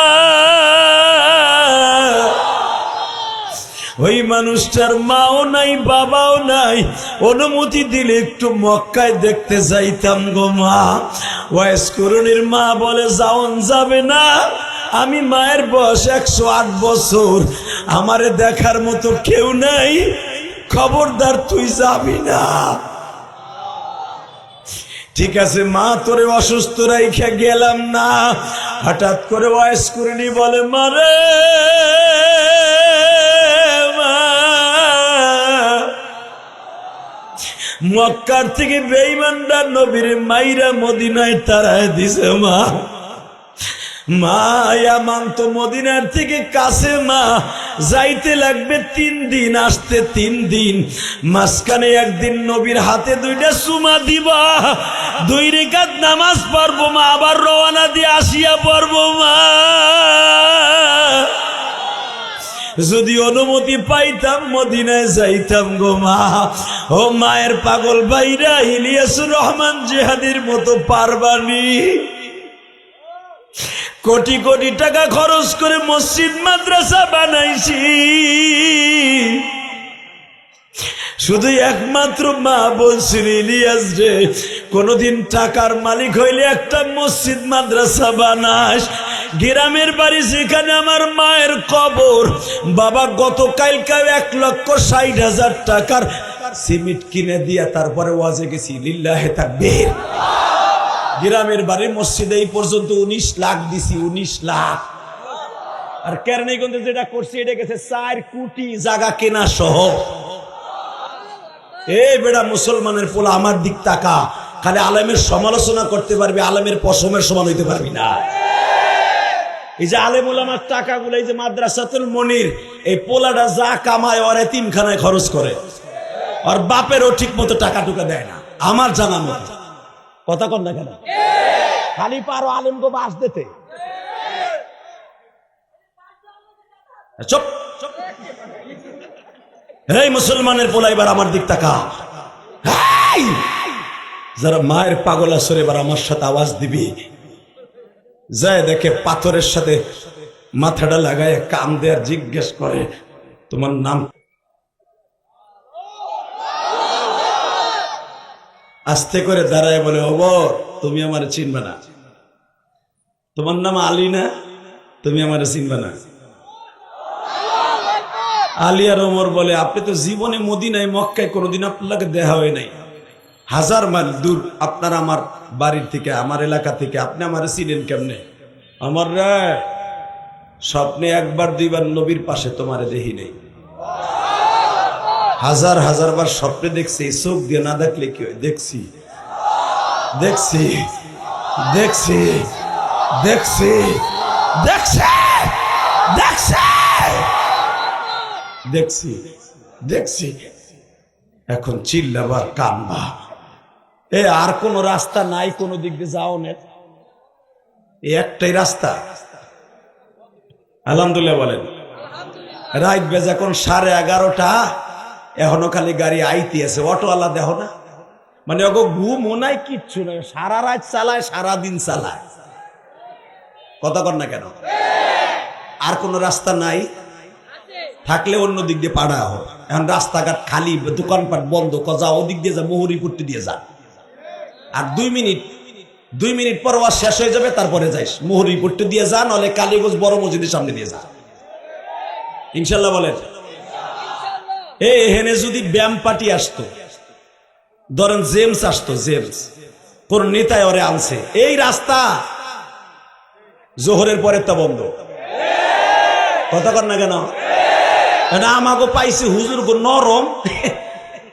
ওই মানুষটার মাও নাই বাবাও নাই, অনুমতি দিলে একটু মক্কায় দেখতে যাইতাম গো মা। ওয়াইস কুরনির মা বলে যাওন যাবে না, আমি মায়ের বয়স 108 বছর, আমারে দেখার মতো কেউ নাই, খবরদার তুই যাবি না। ঠিক আছে মা, তোরে অসুস্থ রাইখা গেলাম না। হঠাৎ করে ওয়াইস কুরনি বলে মারে মক্কার থেকে বেঈমানরা নবীর মাইরা মদিনায় তারায় দিছে মা, মায়া মানতো মদিনার থেকে কাছে মা, যাইতে লাগবে 3 দিন, আসতে 3 দিন, মাঝখানে একদিন নবীর হাতে 2টা চুমা দিবা, 2 রাকাত নামাজ পড়বো মা, আবার রওনা দিয়ে আসিয়া পড়বো মা। যদি অনুমতি পাইতাম মদিনায় যাইতাম গো মা। ও মায়ের পাগল ভাইরা, ইলিয়াসুর রহমান জিহাদির মতো পারবানি? কোটি কোটি টাকা খরচ করে মসজিদ মাদ্রাসা বানাইছি, শুধু একমাত্র মা বলছিল ইলিয়াস রে কোনদিন টাকার মালিক হইলে একটা মসজিদ মাদ্রাসা বানাস। গ্রামের বাড়ি যেখানে আমার মায়ের কবর, বাবা গতকালকে 1,60,000 টাকার সিমেন্ট কিনে দিয়া তারপরে ওয়াজে গেছি, লিল্লাহে তাকবীর। গ্রামের বাড়ি মসজিদে এই পর্যন্ত 19 লাখ দিছি, 19 লাখ। আর কেরানীগঞ্জে যেটা করছি এটা গেছে 4 কোটি জায়গা কেনা সহ। এই বেড়া মুসলমানের পোলা আমার দিক তাকা, খালি আলেমের সমালোচনা করতে পারবি, আলেমের পশমের সমান হইতে পারবি না। এই যে আলেম ওলামার টাকাগুলো, এই যে মাদ্রাসাতুল মনির, এই পোলাটা যা কামায় ওর এতিমখানায় খরচ করে। আর বাপেরও ঠিক মতো টাকা টুকা দেয় না আমার জানা মতো। কথা কন না কেন? খালি পারো আলেমগো বাস দিতে। চুপ। এই মুসলমানের পোলা এবার আমার দিক তাকা। যারা মায়ের পাগল আসরে এবার আমার সাথে আওয়াজ দিবি, যায় দেখে পাথরের সাথে মাথাটা লাগায় কাম দেয়ার জিজ্ঞেস করে তোমার নাম। আস্তে করে দাঁড়ায় বলে ওমর তুমি আমার চিনবে না। তোমার নাম আলী না? তুমি আমার চিনবে না। আলী আর ওমর বলে আপনি তো জীবনে মদিনায় মক্কায় কোনোদিন আপনাকে দেখা হয় নাই, 1000 মাইল দূর আপনার আমার বাড়ির থেকে, আমার এলাকা থেকে, আপনি আমার চিনেন কেমনে? আমার রে স্বপ্নে একবার দুইবার নবীর পাশে তোমারে দেখি নেই, 1000 বার স্বপ্নে দেখছি, চোখ দিয়ে না দেখলে কি হয়? দেখছি দেখছি দেখছি দেখছি দেখছি দেখছি দেখছি দেখছি। এখন চিল্লাবার কানবা। আর কোন রাস্তা নাই, কোন দিক দিয়ে যাও না, একটাই রাস্তা। আলহামদুলিল্লাহ বলেন। রাত বেজে এখন 11:30, এখনো খালি গাড়ি আইতে আছে, অটোওয়ালা দেখো না, মানে ওগো ঘুমও নাই কিচ্ছু নাই, সারা রাত চালায়, সারাদিন চালায়। কথা কর না কেন? আর কোন রাস্তা নাই, থাকলে অন্য দিক দিয়ে পাড়া হোক। এখন রাস্তাঘাট খালি, দোকানপাট বন্ধ, কজা ওদিক দিয়ে যা, মোহরি পট্টি দিয়ে যা। আর 2 মিনিট পর ওয়াজ শেষ হয়ে যাবে, তারপরে যাইস, মোহরি পট্টি দিয়ে যা, নলে কালীগঞ্জ বড় মসজিদের সামনে দিয়ে যা। ইনশাল্লাহ বলেন। এখানে যদি ব্যায়াম পার্টি আসতো, ধরেন জেমস আসতো, জেমস কোন নেতায় ওরে আনছে, এই রাস্তা জোহরের পরে তা বন্ধ। কথা কর না কেন? আমাকে পাইছি হুজুর গো নরম,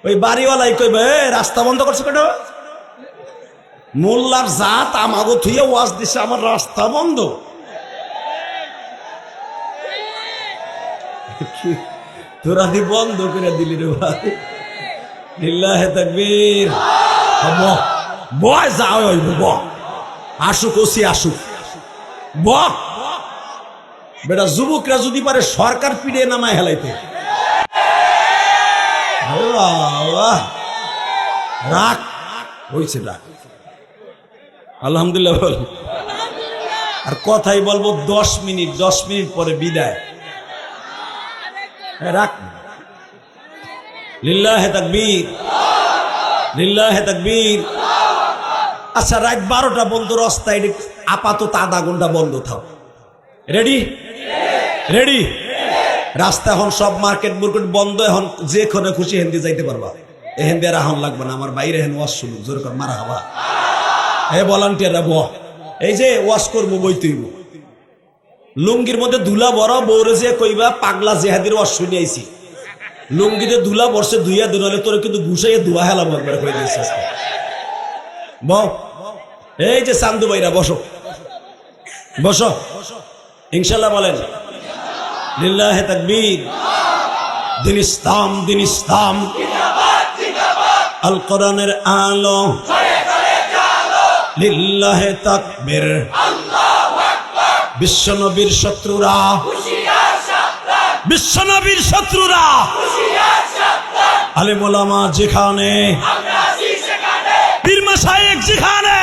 ওই বাড়িওয়ালাই কইবে রাস্তা বন্ধ করছে কেন? মোল্লার জাত আমাকে থুয়ে ওয়াজ দিছে, আমার রাস্তা বন্ধ। তোরা দি বন্ধ করে দিলি রে ভাই। লিল্লাহে তাকবীর। বয় যাও, আসুক ওসি আসুক, বেটা যুবকরা যদি পারে সরকার পিড়ে নামায় হেলাইতে, রাখ হয়েছে, রাখ। আলহামদুলিল্লাহ বল। আর কথাই বলবো 10 মিনিট পরে বিদায়। রাখ। লিল্লাহে তাকবীর, লিল্লাহে তাকবীর। আচ্ছা, রাত 12টা বন্ধ, রাস্তা আপাতত আধা ঘন্টা বন্ধ থাক। রেডি? রেডি? রাস্তা এখন সব মার্কেট মুর্কেট বন্ধ, এখন যেখানে খুশি হেন্দি যাইতে পারবা, এহেন দিয়ে রাহন লাগবে না। আমার বাইরে হেন ওয়াশ শুনুক, জোর কর মারা হবা। হে ভলান্টিয়াররা বহ, এই যে ওয়াশ করবো বইতেইব, লুঙ্গির মধ্যে ধুলা বড়, বৌরে যে কইবা পাগলা জেহাদির ওয়াশ শুনে আইছি, লুঙ্গিতে ধুলা বর্ষে ধুইয়া দুনালে তোরে কিন্তু ঘুষাইয়া ধুয়া হেলাম একবার করে দিয়েছে। বহ, এই যে চান্দু ভাইরা বসো, বসো। ইনশাল্লাহ বলেন। লিল্লাহে তাকবীর। দিন ইসলাম, দিন ইসলাম, আল কোরআনের আলো, লিল্লাহে তাকবীর। বিশ্বনবীর শত্রুরা, বিশ্বনবীর শত্রুরা, আলেম ওলামা যেখানে, পীর মাশায়েখ যেখানে,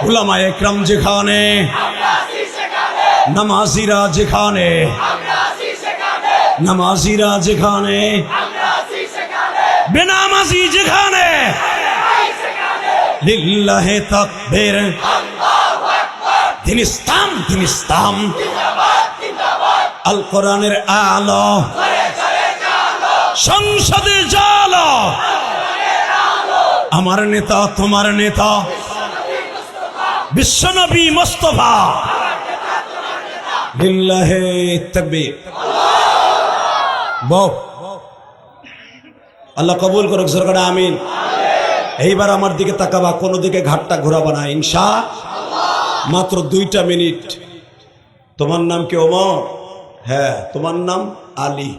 উলামায়ে ইকরাম যেখানে, নামাজিরা যেখানে, নামাজিরা যেখানে, বেনামাজি যেখানে, লিল্লাহে তাকবীর। দিন ইসলাম, দিন ইসলাম, আল কোরআনের আলো, সংসদে জালো, আমার নেতা তোমার নেতা বিশ্বনবী মুস্তাফা। লিল্লাহে তাকবীর। বউ, আল্লাহ কবুল করুক, সরকার আমিন। এইবার আমার দিকে তাকাবা, কোনো দিকে ঘাটটা ঘোরাবা না, ইনশাআল্লাহ। মাত্র 2টা মিনিট। তোমার নাম কি ওমর? হ্যাঁ। তোমার নাম আলী?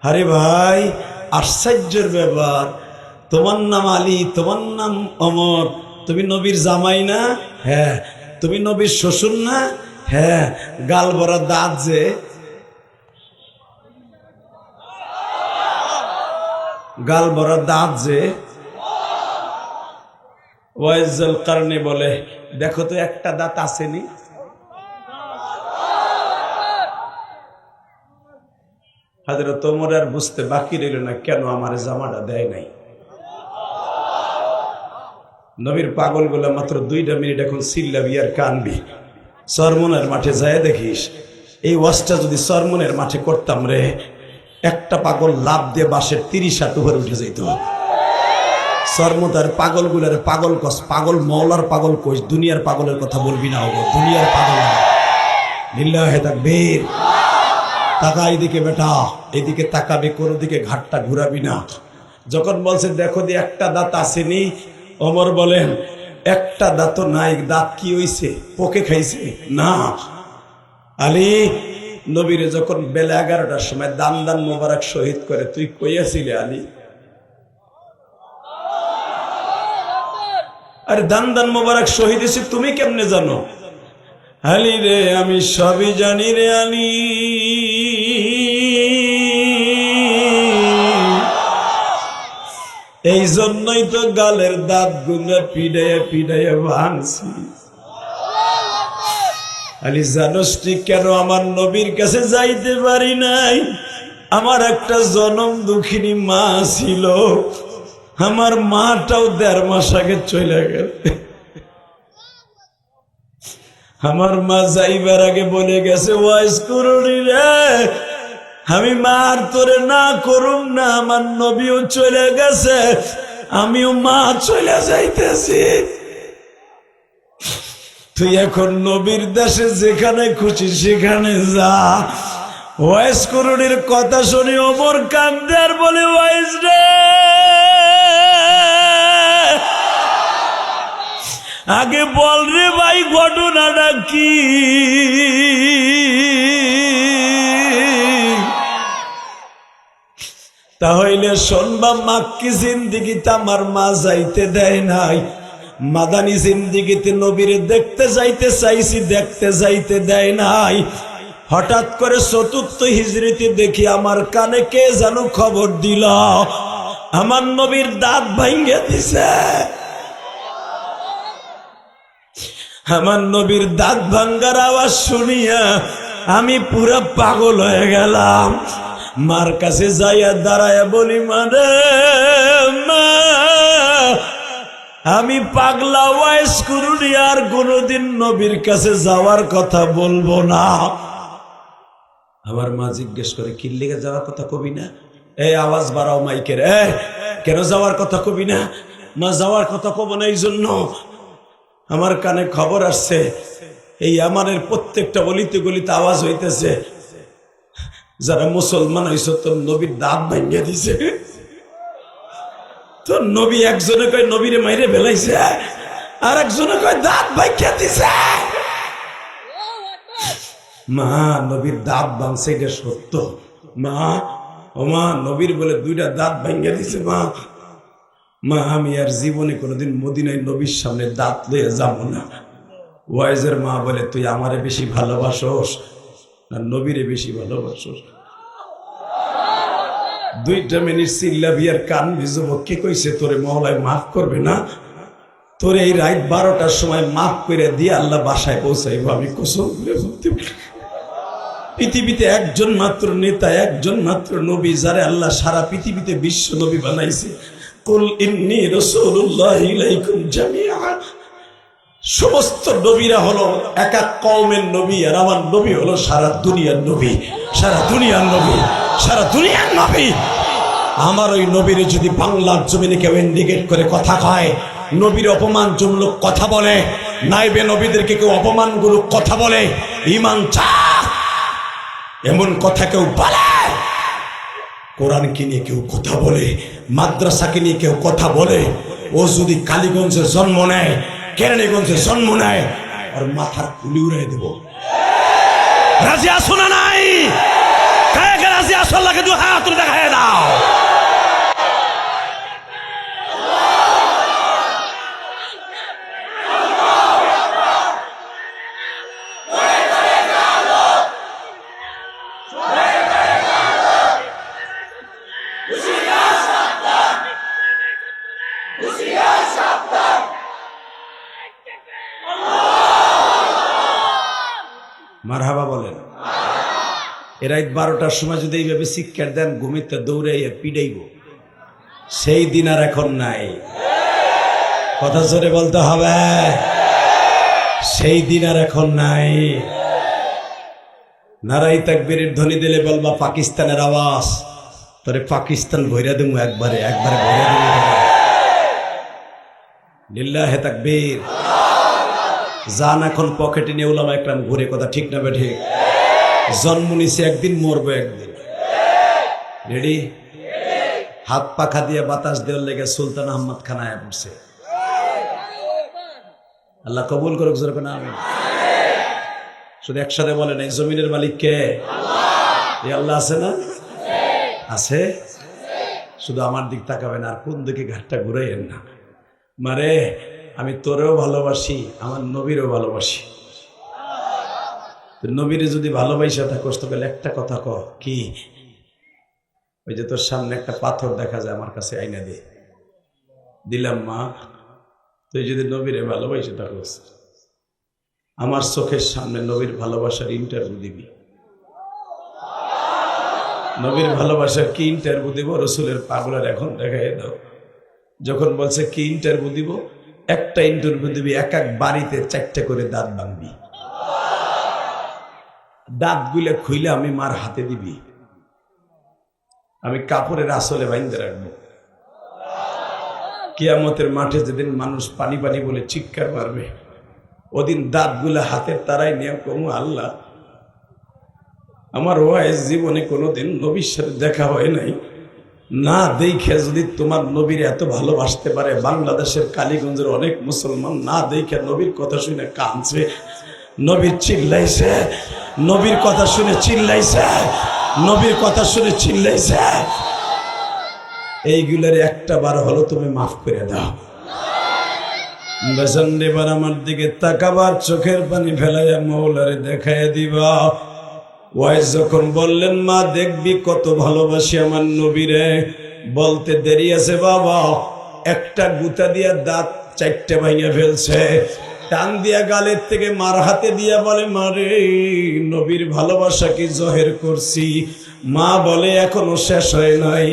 আরে ভাই, আশ্চর্যের ব্যাপার, তোমার নাম আলী, তোমার নাম ওমর, তুমি নবীর জামাই না? হ্যাঁ। তুমি নবীর শ্বশুর না? হ্যাঁ। গাল ভরা দাঁত যে, গাল ভরা দাঁত যে। ওয়াইজুল কারনি বলে, দেখো তো একটা দাঁত আসেনি। হযরত ওমর আর বুঝতে বাকি রইল না, কেন আমার জামাটা দেয় নাই। নবীর পাগলগুলো মাত্র 2টা মিনিট এখন চিল্লাবি আর কানবি। চরমনের মাঠে যায় দেখিস, এই ওয়াজটা যদি চরমনের মাঠে করতাম রে, একটা পাগল লাভ দিয়ে বাসের 30 হাত উপরে উঠে যেত। চরমতার পাগলগুলার পাগল কস, পাগল মওলার পাগল কইস, দুনিয়ার পাগলের কথা বলবি না। ওগো দুনিয়ার পাগল না। লিল্লাহি তাকবীর। তাকা এইদিকে বেটা, এইদিকে তাকাবি, কোনো দিকে ঘাটটা ঘুরাবি না। যখন বলছে দেখো দি একটা দাঁত আসেনি, ওমর বলেন একটা দাঁত নাই। দাঁত কি হইছে? পোকে খাইছে না। আলী নবীরে যখন বেলা 11টার সময় দান দান মোবারক শহীদ করে, তুই কইয়াছিলে আলী? আরে দান দান মোবারক শহীদ হয়েছে তুমি কেমনে জানো? আলী রে আমি সবই জানি রে আলী, এই জন্যই তো গালের দাঁত গুলো পিড়াইয়া পিড়াইয়া ভাঙছি। আলী জানোস তুই কেন আমার নবীর কাছে যাইতে পারি নাই? আমার একটা জনম দুঃখিনী মা ছিল, আমার মাটাও 1.5 মাস আগে চলে গেল। আমার মা যাইবার আগে বলে গেছে, ওয়াইজ করুনি রে, আমি মার তোরে না করুম না, আমার নবীও চলে গেছে, আমিও মা চলে যাইতেছি। তুই এখন নবীর দেশে যেখানে খুশি সেখানে যা। ওয়াইজ করুনির কথা শুনে ওমর কান্দে আর বলে, ওয়াইজ রে আগে বল রে ভাই ঘটনাটা কি? তাহলে শুনবা, মাক্কি জিন্দিগিতে আমার মা যাইতে দেয় নাই, মাদানী জিন্দিগিতে নবীরে দেখতে যাইতে চাইছি, দেখতে যাইতে দেয় নাই। হঠাৎ করে 4র্থ হিজরিতে দেখি আমার কানে কে যেন খবর দিল, আমার নবীর দাঁত ভাঙ্গে দিছে। আমার নবীর দাঁত ভাঙ্গার আওয়াজ শুনিয়া আমি পুরা পাগল হয়ে গেলাম। মার কাছে যাইয়া দাঁড়ায়া বলি, মানে মা আমি পাগলা ওয়াইজ করুনি, আর কোনোদিন নবীর কাছে যাওয়ার কথা বলবো না। আমার মা জিজ্ঞেস করে, কি লেগে যাওয়ার কথা কবি না? এই আওয়াজ বাড়াও মাইকের, কেন যাওয়ার কথা কবি না? মা যাওয়ার কথা কব না, এই জন্য আমার কানে খবর আসছে, এই আমাদের প্রত্যেকটা গলিতে গলিতে আওয়াজ হইতেছে, যারা মুসলমান হইছ তোর নবীর দাঁত ভাঙ্গিয়ে দিছে। তোর নবী একজনে কয় নবীরে মাইরে ফেলাইছে, আর একজনে কয় দাঁত ভাঙ্গিয়ে দিছে। মা নবীর দাঁত ভাঙছে, এটা সত্য মা? ও মা, নবীর বলে 2টা দাঁত ভাঙ্গিয়ে দিছে মা। মা আমি আর জীবনে কোনোদিন মদিনায় নবীর সামনে দাঁত লয়ে যাবো না। ওয়াইজের মা বলে, তুই আমারে বেশি ভালোবাসোস না নবীরে বেশি ভালোবাসোস? 2টা মিনিট চিল্লাবি আর কান ভিজব। কে কইছে তোরে মহলায় মাফ করবে না? তোরে এই রাত 12টার সময় মাফ করে দিয়ে আল্লাহ বাসায় পৌঁছাইব, আমি কসম করে বলতে পারি। পৃথিবীতে একজন মাত্র নেতা, একজন মাত্র নবী, যারে আল্লাহ সারা পৃথিবীতে বিশ্ব নবী বানাইছে। কুল ইন্নী রাসূলুল্লাহি ইলাইকুম জামিআ। সমস্ত নবীরা হলো এক এক কওমের নবী, আর আমার নবী হলো সারা দুনিয়ার নবী, সারা দুনিয়ার নবী, সারা দুনিয়ার নবী। আমার ওই নবীর যদি বাংলার জমিনে কেউ ইন্ডিকেট করে কথা কয়, নবীর অপমানজনক কথা বলে, নাইবে নবীদেরকে কেউ অপমানমূলক কথা বলে, ঈমান চা এমন কথা কেউ বলে, কোরআনকে নিয়ে কেউ কথা বলে, মাদ্রাসাকে নিয়ে কেউ কথা বলে, ও যদি কালীগঞ্জে জন্ম নেয়, কেরানীগঞ্জে জন্ম নেয়, আর মাথার খুলি উড়াই দেব। রাজি আসো না নাই? রাজি আসো, আল্লাহকে 2 হাত তুলে দেখায় দাও। মারহাবা বলেন। রাত 12টার সময় যদি এইভাবে শিক্ষার দেন ঘুমিতে দৌড়াইয়া পিডাইব, সেই দিন আর এখন নাই। কথা জোরে বলতে হবে, সেই দিন আর এখন নাই। নারাই তাকবীরের ধ্বনি দিলে বলবা পাকিস্তানের আওয়াজ, তোরে পাকিস্তান ভৈরা দেবো একবারে ভৈরা দেবো। লিল্লাহে তাকবীর। জান এখন পকেটে নিয়ে উলামা একরাম ঘুরে, কথা ঠিক না বেঠিক? জন্ম নিছে একদিন, মরবো একদিন। রেডি? হাত পাখা দিয়ে বাতাস দেওয়ার লেগে সুলতান আহমদ খান আয়া পড়ছে। আল্লাহ কবুল করুক। জোরে না আমি শুধু একসাথে বলেন, এই জমিনের মালিক কে? এই আল্লাহ আছে না? আছে। শুধু আমার দিক তাকাবেন, আর কোন দিকে ঘাটটা ঘুরাইয়েন না। মারে আমি তোরেও ভালোবাসি, আমার নবীরও ভালোবাসি। নবীরে যদি ভালোবাসা থাকোস তোকে একটা কথা ক, কি? ওই যে তোর সামনে একটা পাথর দেখা যায়, আমার কাছে আইনা দে। দিলাম মা। তুই যদি নবীরে ভালোবাসা থাকোস, আমার চোখের সামনে নবীর ভালোবাসার ইন্টারভিউ দিবি। নবীর ভালোবাসার কি ইন্টারভিউ দিব? রসুলের পাগলের এখন দেখাই দাও। যখন বলছে কি ইন্টারভিউ দিব, একটা ইন্টারভিউ দিবি, এক এক বাড়িতে 4টে করে দাঁত ভাঙবি। দাঁতগুলো খুইলে আমি মার হাতে দিবি, আমি কাপড়ের আসলে বাইন্ধে রাখবো। কিয়ামতের মাঠে যেদিন মানুষ পানি পানি বলে চিৎকার মারবে, ওদিন দাঁতগুলো হাতের তারাই নিয়ে কমু, আল্লাহ আমার ওয়াইজ জীবনে কোনোদিন নবীর সাথে দেখা হয় নাই, না দেখে যদি তোমার নবীর এত ভালোবাসতে পারে, বাংলাদেশের কালীগঞ্জের অনেক মুসলমান না দেখে নবীর কথা শুনে কাঁদছে, নবীর চিল্লাইছে, নবীর কথা শুনে চিল্লাইছে, নবীর কথা শুনে চিল্লাইছে, এইগুলোর একটা বার হলো তুমি মাফ করে দাও। বেসন্ডেবার আমার দিকে তাকাবার, চোখের পানি ফেলাইয়া মৌলারে দেখাইয়া দিবা। ওয়াইজ যখন বললেন মা দেখবি কত ভালোবাসি আমার নবীরে, বলতে দেরি আছে বাবা, একটা গুতা দিয়া দাঁত 4টে ভাঙিয়া ফেলছে, টান দিয়া গালের থেকে মার হাতে দিয়া বলে মারে নবীর ভালোবাসা কি জহের করছি? মা বলে এখনো শেষ হয় নাই।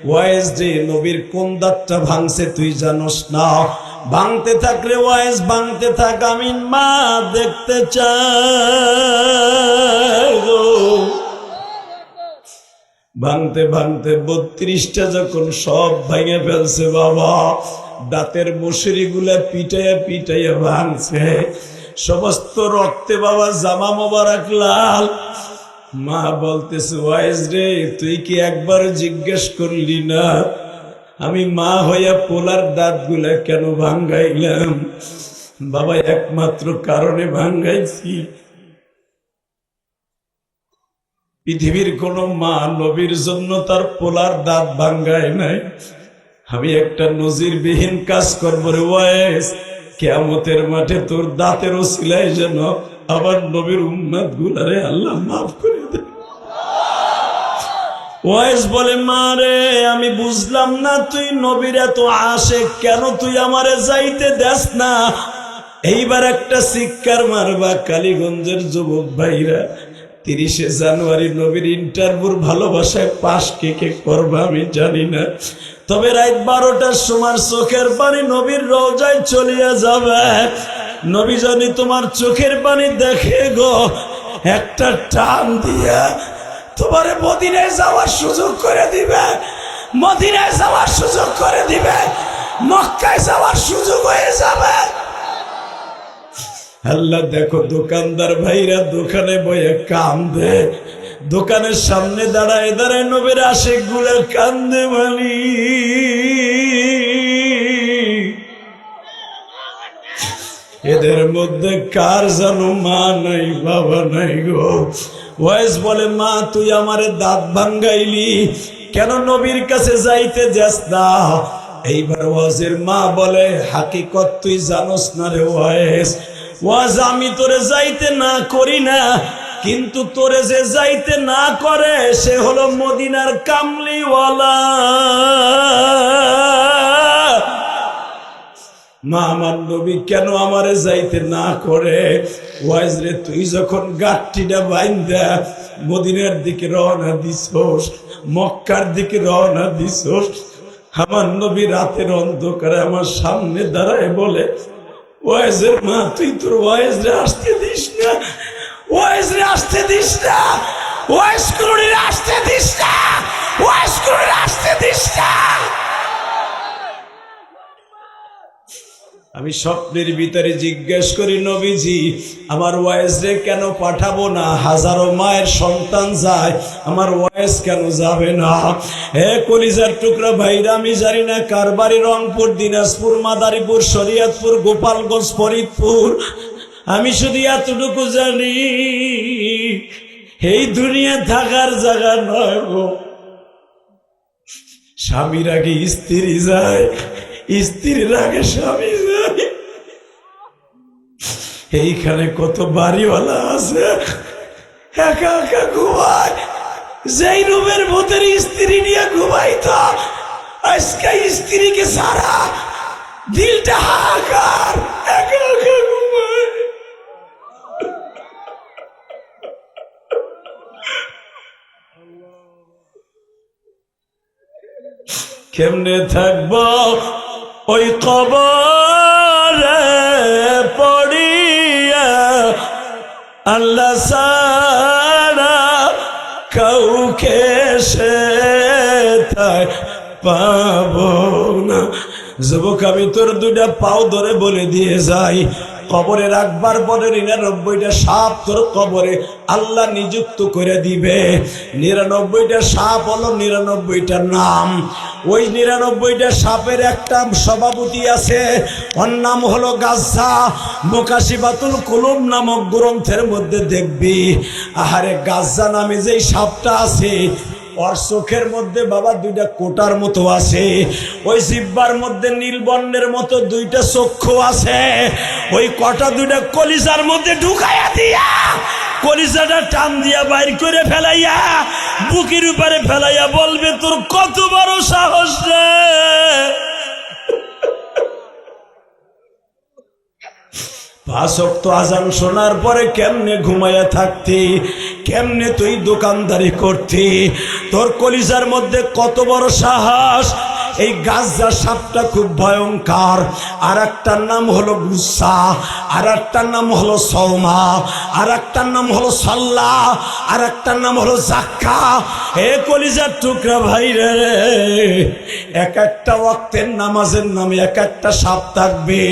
ওয়াইজ যে নবীর কোন দাঁতটা ভাঙছে তুই জানোস না? ভাঙতে থাকলে ওয়াইজ ভাঙতে থাক, আমি মা দেখতে চাই। ভাঙতে ভাঙতে 32টা যখন সব ভেঙে ফেলছে বাবা, দাঁতের মশুরি গুলা পিটাইয়া পিটাইয়া ভাঙছে, সমস্ত রক্তে বাবা জামা মোবারক লাল। মা বলতেছে ওয়াইজ রে তুই কি একবার জিজ্ঞেস করলি না আমি মা হইয়া পোলার দাঁত গুলা কেন ভাঙ্গাইলাম? বাবা একমাত্র কারণে ভাঙ্গাইছি, পৃথিবীর কোন মা নবীর জন্য তার পোলার দাঁত ভাঙ্গায় নাই। আমি একটা নজিরবিহীন কাজ করবো রে ওয়াইস, কিয়ামতের মাঠে তোর দাঁতের ওসিলায় যেন আবার নবীর উম্মত গুলারে আল্লাহ মাফ করে দেয়। ওয়াইস বলে মা রে আমি বুঝলাম না তুই নবীর এত আশেক, কেন তুই আমারে যাইতে দেস না? এইবার একটা চিৎকার মারবা কালীগঞ্জের যুবক ভাইরা, 30শে জানুয়ারি নবীর ইন্টারভিউর ভালোবাসায় পাশ কে কে করবা আমি জানি না, তবে রাত 12টার সময় চোখের পানি নবীর রওজায় চলিয়া যাবে। নবী জানি তোমার চোখের পানি দেখে গো, একটা টান দিয়া তোমারে মদিনায় যাওয়ার সুযোগ করে দিবে, মদিনায় যাওয়ার সুযোগ করে দিবে, মক্কায় যাওয়ার সুযোগ হয়ে যাবে। আল্লাহ দেখো দোকানদার ভাইরা দোকানে বয়ে কান্দে, দোকানের সামনে দাঁড়ায় দাঁড়ায় নবীর আশিক গুলা কান্দে। মালি এদের মধ্যে কার জানো মা নাই বাবা নাই গো? ওয়াইস বলে মা তুই আমারে দাঁত ভাঙ্গাইলি, কেন নবীর কাছে যাইতে যাস না? এইবার ওয়াজের মা বলে হাকিকত তুই জানোস না রে ওয়াইস, ওয়াজ আমি তোরে যাইতে না করি না, কিন্তু তোরে যে যাইতে না করে সে হলো মদিনার কামলিওয়ালা। মা আমার নবী কেন আমারে যাইতে না করে? ওয়াইজ রে, তুই যখন গাঠটিটা বাইন্দা মদিনার দিকে রওনা দিছস, মক্কার দিকে রওনা দিছস, আমার নবী রাতের অন্ধকারে আমার সামনে দাঁড়ায় বলে, ওয়াইজের মা, তুই তোর ওয়াইজ রে আসতে দিস না, ওয়াইজ রে আসতে দিস না, ওয়াইজ কুরুনির আসতে দিস না, ওয়াইজ কুরুনির আসতে দিস না। আমি স্বপ্নের ভিতরে জিজ্ঞেস করি, নবীজি আমার ওয়াইজ রে কেন পাঠাবো না? হাজারো মায়ের সন্তান যায়, আমার ওয়াইজ কেন যাবে না? হে কলিজার টুকরা ভাইরা, আমি জানি না কার বাড়ি রংপুর, দিনাজপুর, মাদারীপুর, শরীয়তপুর, গোপালগঞ্জ, ফরিদপুর। আমি শুধু এতটুকু জানি, এই দুনিয়া থাকার জায়গা নয় গো। স্বামীর আগে স্ত্রী যায়, স্ত্রীর আগে স্বামী যায়। এইখানে কত বাড়িওয়ালা আছে, একা একা ঘুমায়। যেই রুমের ভূতের স্ত্রী নিয়ে ঘুমাইতো, আজকে স্ত্রীকে সারা দিলটা হাহাকার, একা একা ঘুমায়। কেমনে থাকবো ওই কবরে পড়িয়া, আল্লাহ সারা কাউকে সে তাই পাবো না। যুবক, আমি তোর দুইটা পাও ধরে বলে দিয়ে যাই, কবরে রাখবার পরে 99টা সাপ তোর কবরে আল্লাহ নিযুক্ত করে দিবে। 99টা সাপ হলো 99টা নাম। ওই 99টা সাপের একটা সভাপতি আছে, ওর নাম হলো গাজ্জা। মুকাশিফাতুল কুলুব নামক গ্রন্থের মধ্যে দেখবি, আহারে গাজ্জা নামে যেই সাপটা আছে, ওর চোখের মধ্যে বাবা দুইটা কোটার মতো আছে, ওই জিহ্বার মধ্যে নীলবর্ণের মতো দুইটা চক্ষু আছে। ওই কটা দুইটা কলিজার মধ্যে ঢুকাইয়া দিয়া, কলিজাটা টান দিয়া বাইর করে ফেলাইয়া বুকের উপরে ফেলাইয়া বলবে, তোর কত বড় সাহস রে! পাঁচ ওয়াক্ত আজান শোনার পরে কেমনে ঘুমাইয়া থাকতি, কেমনে তুই দোকানদারি করতি? তোর কলিজার মধ্যে কত বড় সাহস! এই গাজ্জা সাপটা খুব ভয়ঙ্কর। আর একটার নাম হলো গুসা, আর একটার নাম হলো সৌমা, আর একটার নাম হলো সাল্লা, আর একটার নাম হলো জাক্কা। এ কলিজার টুকরা ভাই রে, এক একটা ওয়াক্তের নামাজের নামে এক একটা সাপ থাকবে।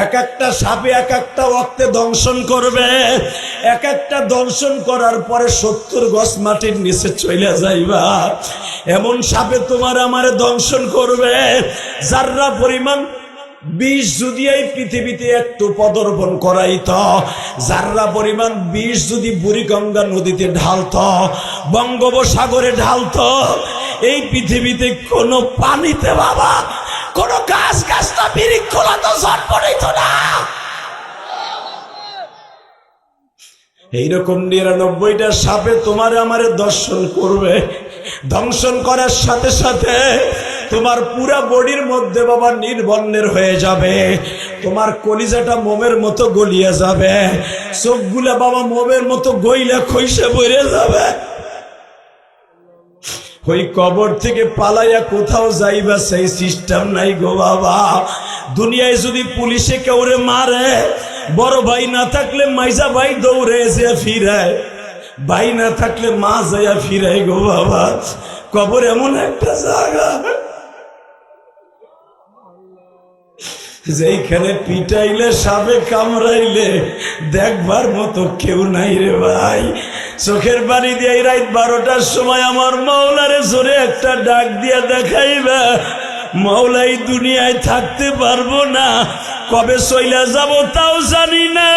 এক একটা সাপে এক একটা ওয়াক্তে দংশন করবে। এক একটা দংশন করার পরে 70 গজ মাটির নিচে চলে যাইবা। এমন সাপে তোমার আমারে দংশন করবে, যাররা পরিমাণ বিষ যদি এই পৃথিবীতে একটু পদর্পণ করাইত, যাররা পরিমাণ বিষ যদি বুড়িগঙ্গা নদীতে ঢালত, বঙ্গোপসাগরে ঢালত, এই পৃথিবীতে কোনো পানিতে বাবা কোনো গাছ গাছটা বৃক্ষলা তো জন্ম নিত না। এইরকম 99টা সাপে তোমার আমারে দর্শন করবে। দংশন করার সাথে সাথে তোমার পুরা বডির মধ্যে বাবা নির্বর্ণের হয়ে যাবে। তোমার কলিজাটা মোমের মতো গলিয়ে যাবে, চোখগুলা বাবা মোমের মতো গইলা খইসে বইরে যাবে। ওই কবর থেকে পালাইয়া কোথাও যাইবা সেই সিস্টেম নাই গো বাবা। দুনিয়ায় যদি পুলিশে কেউরে মারে, বড় ভাই না থাকলে মাইজা ভাই দৌড়ে এসে ফিরায়, ভাই না থাকলে মা যাইয়া ফিরায় গো বাবা। কবর এমন একটা জায়গা যেখানে পিটাইলে সাপে কামড়াইলে দেখবার মতো কেউ নাই রে ভাই। চোখের পানি দিয়ে রাত 12টার সময় আমার মাওলারে জোরে একটা ডাক দিয়া দেখাইবা, মাওলাই দুনিয়ায় থাকতে পারবো না, কবে চইলা যাব তাও জানি না।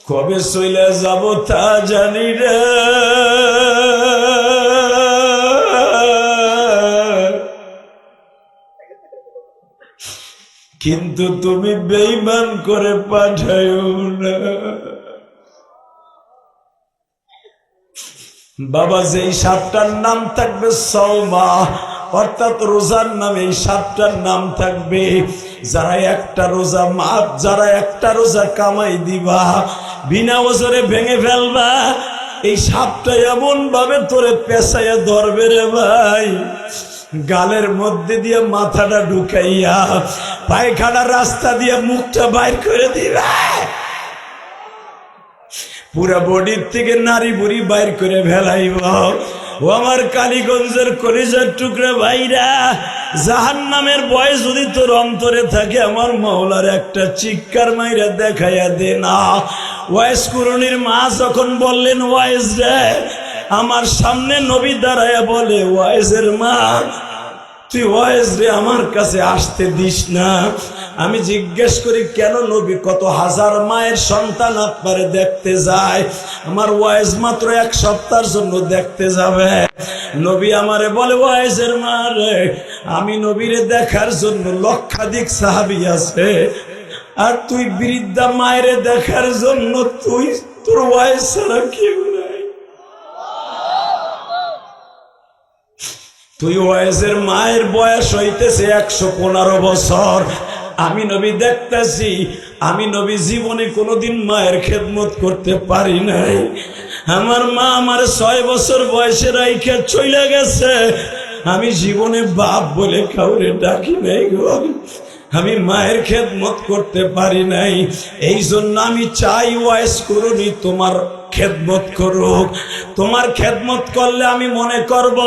কবে চইলা যাব তা জানি না। কিন্তু তুমি বেঈমান করে পাঠাইও না। বাবা যেই সাতটার নাম থাকবে সওমা, অর্থাৎ রোজার নামে এই সাতটার নাম থাকবে। যারা একটা রোজা যারা একটা রোজা কামাই দিবা, বিনা ওজরে ভেঙে ফেলবা, এই সাপটা এমন ভাবে তোরে পেঁচাইয়া ধরবে রে ভাই, গালের মধ্যে দিয়ে মাথাটা ঢুকাইয়া পায়খানা রাস্তা দিয়ে মুখটা বাইর করে দিবা, পুরা বডির থেকে নারী বুড়ি বাইর করে ফেলাইব। ও আমার কালীগঞ্জের কলিজার টুকরা ভাইরা, জাহান্নামের ভয় যদি তোর অন্তরে থাকে, আমার মাওলার একটা চিৎকার মাইরা দেখাইয়া দে না। ওয়াইস কুরুনির মা যখন বললেন ওয়াইস রে, আমার সামনে নবী দাঁড়ায়া বলে, ওয়াইসের মা তুই ওয়াইস রে আমার কাছে আসতে দিস না। আমি জিজ্ঞেস করি কেন নবী, কত হাজার মায়ের সন্তান আপনারে দেখতে যায়, আমার ওয়াইস মাত্র এক সপ্তাহের জন্য দেখতে যাবে। নবী আমারে বলে, ওয়াইসের মা রে, আমি নবীরে দেখার জন্য লক্ষাধিক সাহাবী আছে, আর তুই বৃদ্ধা মায়েরে দেখার জন্য তুই তোর ওয়াইস ছাড়া কেউ নাই। তুই ওয়াইসের মায়ের বয়স হইতেছে 115 বছর, আমি নবী দেখতেছি, আমি নবী জীবনে কোনোদিন মায়ের খেদমত করতে পারি নাই। আমার মা আমার 6 বছর বয়সে রাইখে চলে গেছে, আমি জীবনে বাপ বলে কাউরে ডাকি নাই গো, আমি মায়ের খেদমত করতে পারি নাই। এই জন্য আমি চাই ওয়াইস করুনি তোমার খেদমত করুক। তোমার খেদমত করলে আমি মনে করব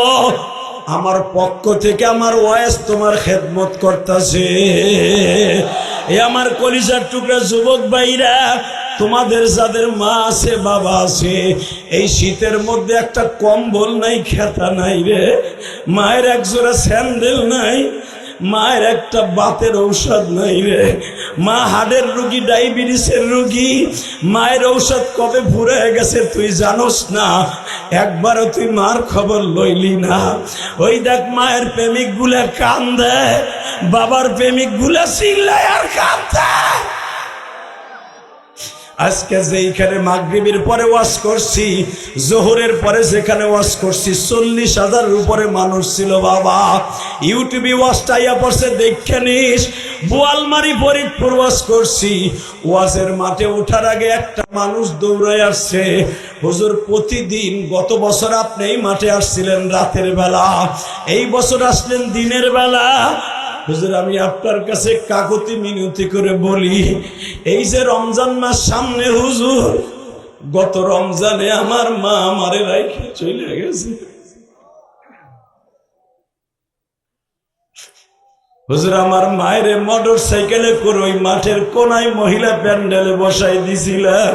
আমার পক্ষ থেকে আমার ওয়াইস তোমার খেদমত করতেছে। এ আমার কলিজার টুকরা যুবক ভাইরা, তোমাদের যাদের মা আছে বাবা আছে, এই শীতের মধ্যে একটা কম্বল নাই, খেতা নাই রে, মায়ের একজোড়া স্যান্ডেল নাই, মায়ের একটা বাতের ঔষধ নাই রে, মা হার্টের রুগী, ডায়াবেটিসের রুগী, মায়ের ঔষধ কবে ফুরিয়ে গেছে তুই জানোস না, একবারও তুই মার খবর লইলি না। ওই দেখ মায়ের প্রেমিক গুলা কান্দে, বাবার প্রেমিক গুলা চিল্লায় আর কান্দে। আজকে যেইখানে মাগরিবের পরে ওয়াজ করছি, জোহরের পরে যেখানে ওয়াজ করছি, 40,000-এর উপরে মানুষ ছিল বাবা। ইউটিউবে ওয়াজটা আইয়া পড়ছে, দেখে নিস। বোয়ালমারি ফরিদপুর ওয়াজ করছি, ওয়াজের মাঠে ওঠার আগে একটা মানুষ দৌড়ায় আসছে, হুজুর প্রতিদিন, গত বছর আপনি এই মাঠে আসছিলেন রাতের বেলা, এই বছর আসলেন দিনের বেলা, হুজুর আমি আপনার কাছে কাকুতি মিনতি করে বলি, এই যে রমজান মাস সামনে হুজুর, গত রমজানে আমার মা আমারে রাইখে চলে গেছে, হুজুর আমার মায়ের মোটর সাইকেলে করে ওই মাঠের কোনায় মহিলা প্যান্ডেলে বসাই দিছিলাম,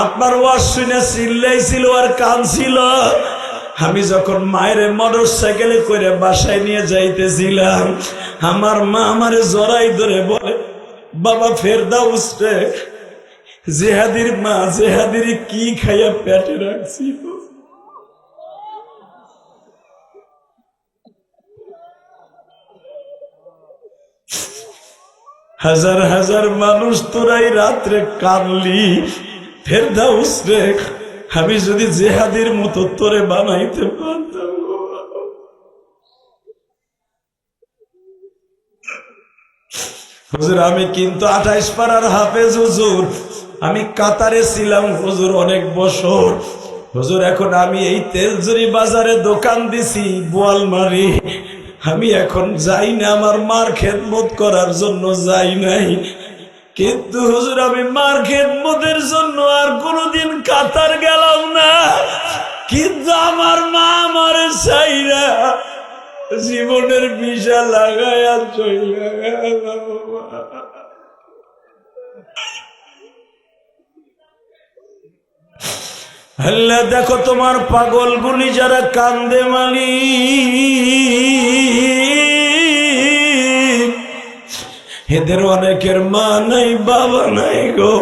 আপনার ওয়াজ শুনে চিল্লাইছিল আর কাঁদছিল। আমি যখন মায়ের মোটর সাইকেলে করে বাসায় নিয়ে যাইতেছিলাম, আমার মা আমারে জড়াই ধরে বলে, বাবা ফেরদাউস রে, জেহাদির মা জেহাদির কি খাইয়া পেটে রাখছি। হাজার হাজার মানুষ তোরাই রাত্রে কাঁদলি, ফেরদাউস রে, আমি যদি জেহাদির মতো তোরে বানাইতে পারতাম। হুজুর আমি কিন্তু 28 পাড়ার হাফেজ হুজুর, আমি কাতারে ছিলাম হুজুর অনেক বছর, হুজুর এখন আমি এই তেলজুরি বাজারে দোকান দিছি বোয়ালমারি, আমি এখন যাই না, আমার মার খেদমত করার জন্য যাই নাই, কিন্তু হুজুর আমি মার খেদমতের জন্য আর কোনোদিন কাতার গেলাম না, কিন্তু আমার মা আমারে চাইরা জীবনের বিষা লাগাইয়া চইলা গেল। আল্লাহ দেখো তোমার পাগল গুলি যারা কান্দে মালি, এদের অনেকের মা নাই বাবা নাই গো,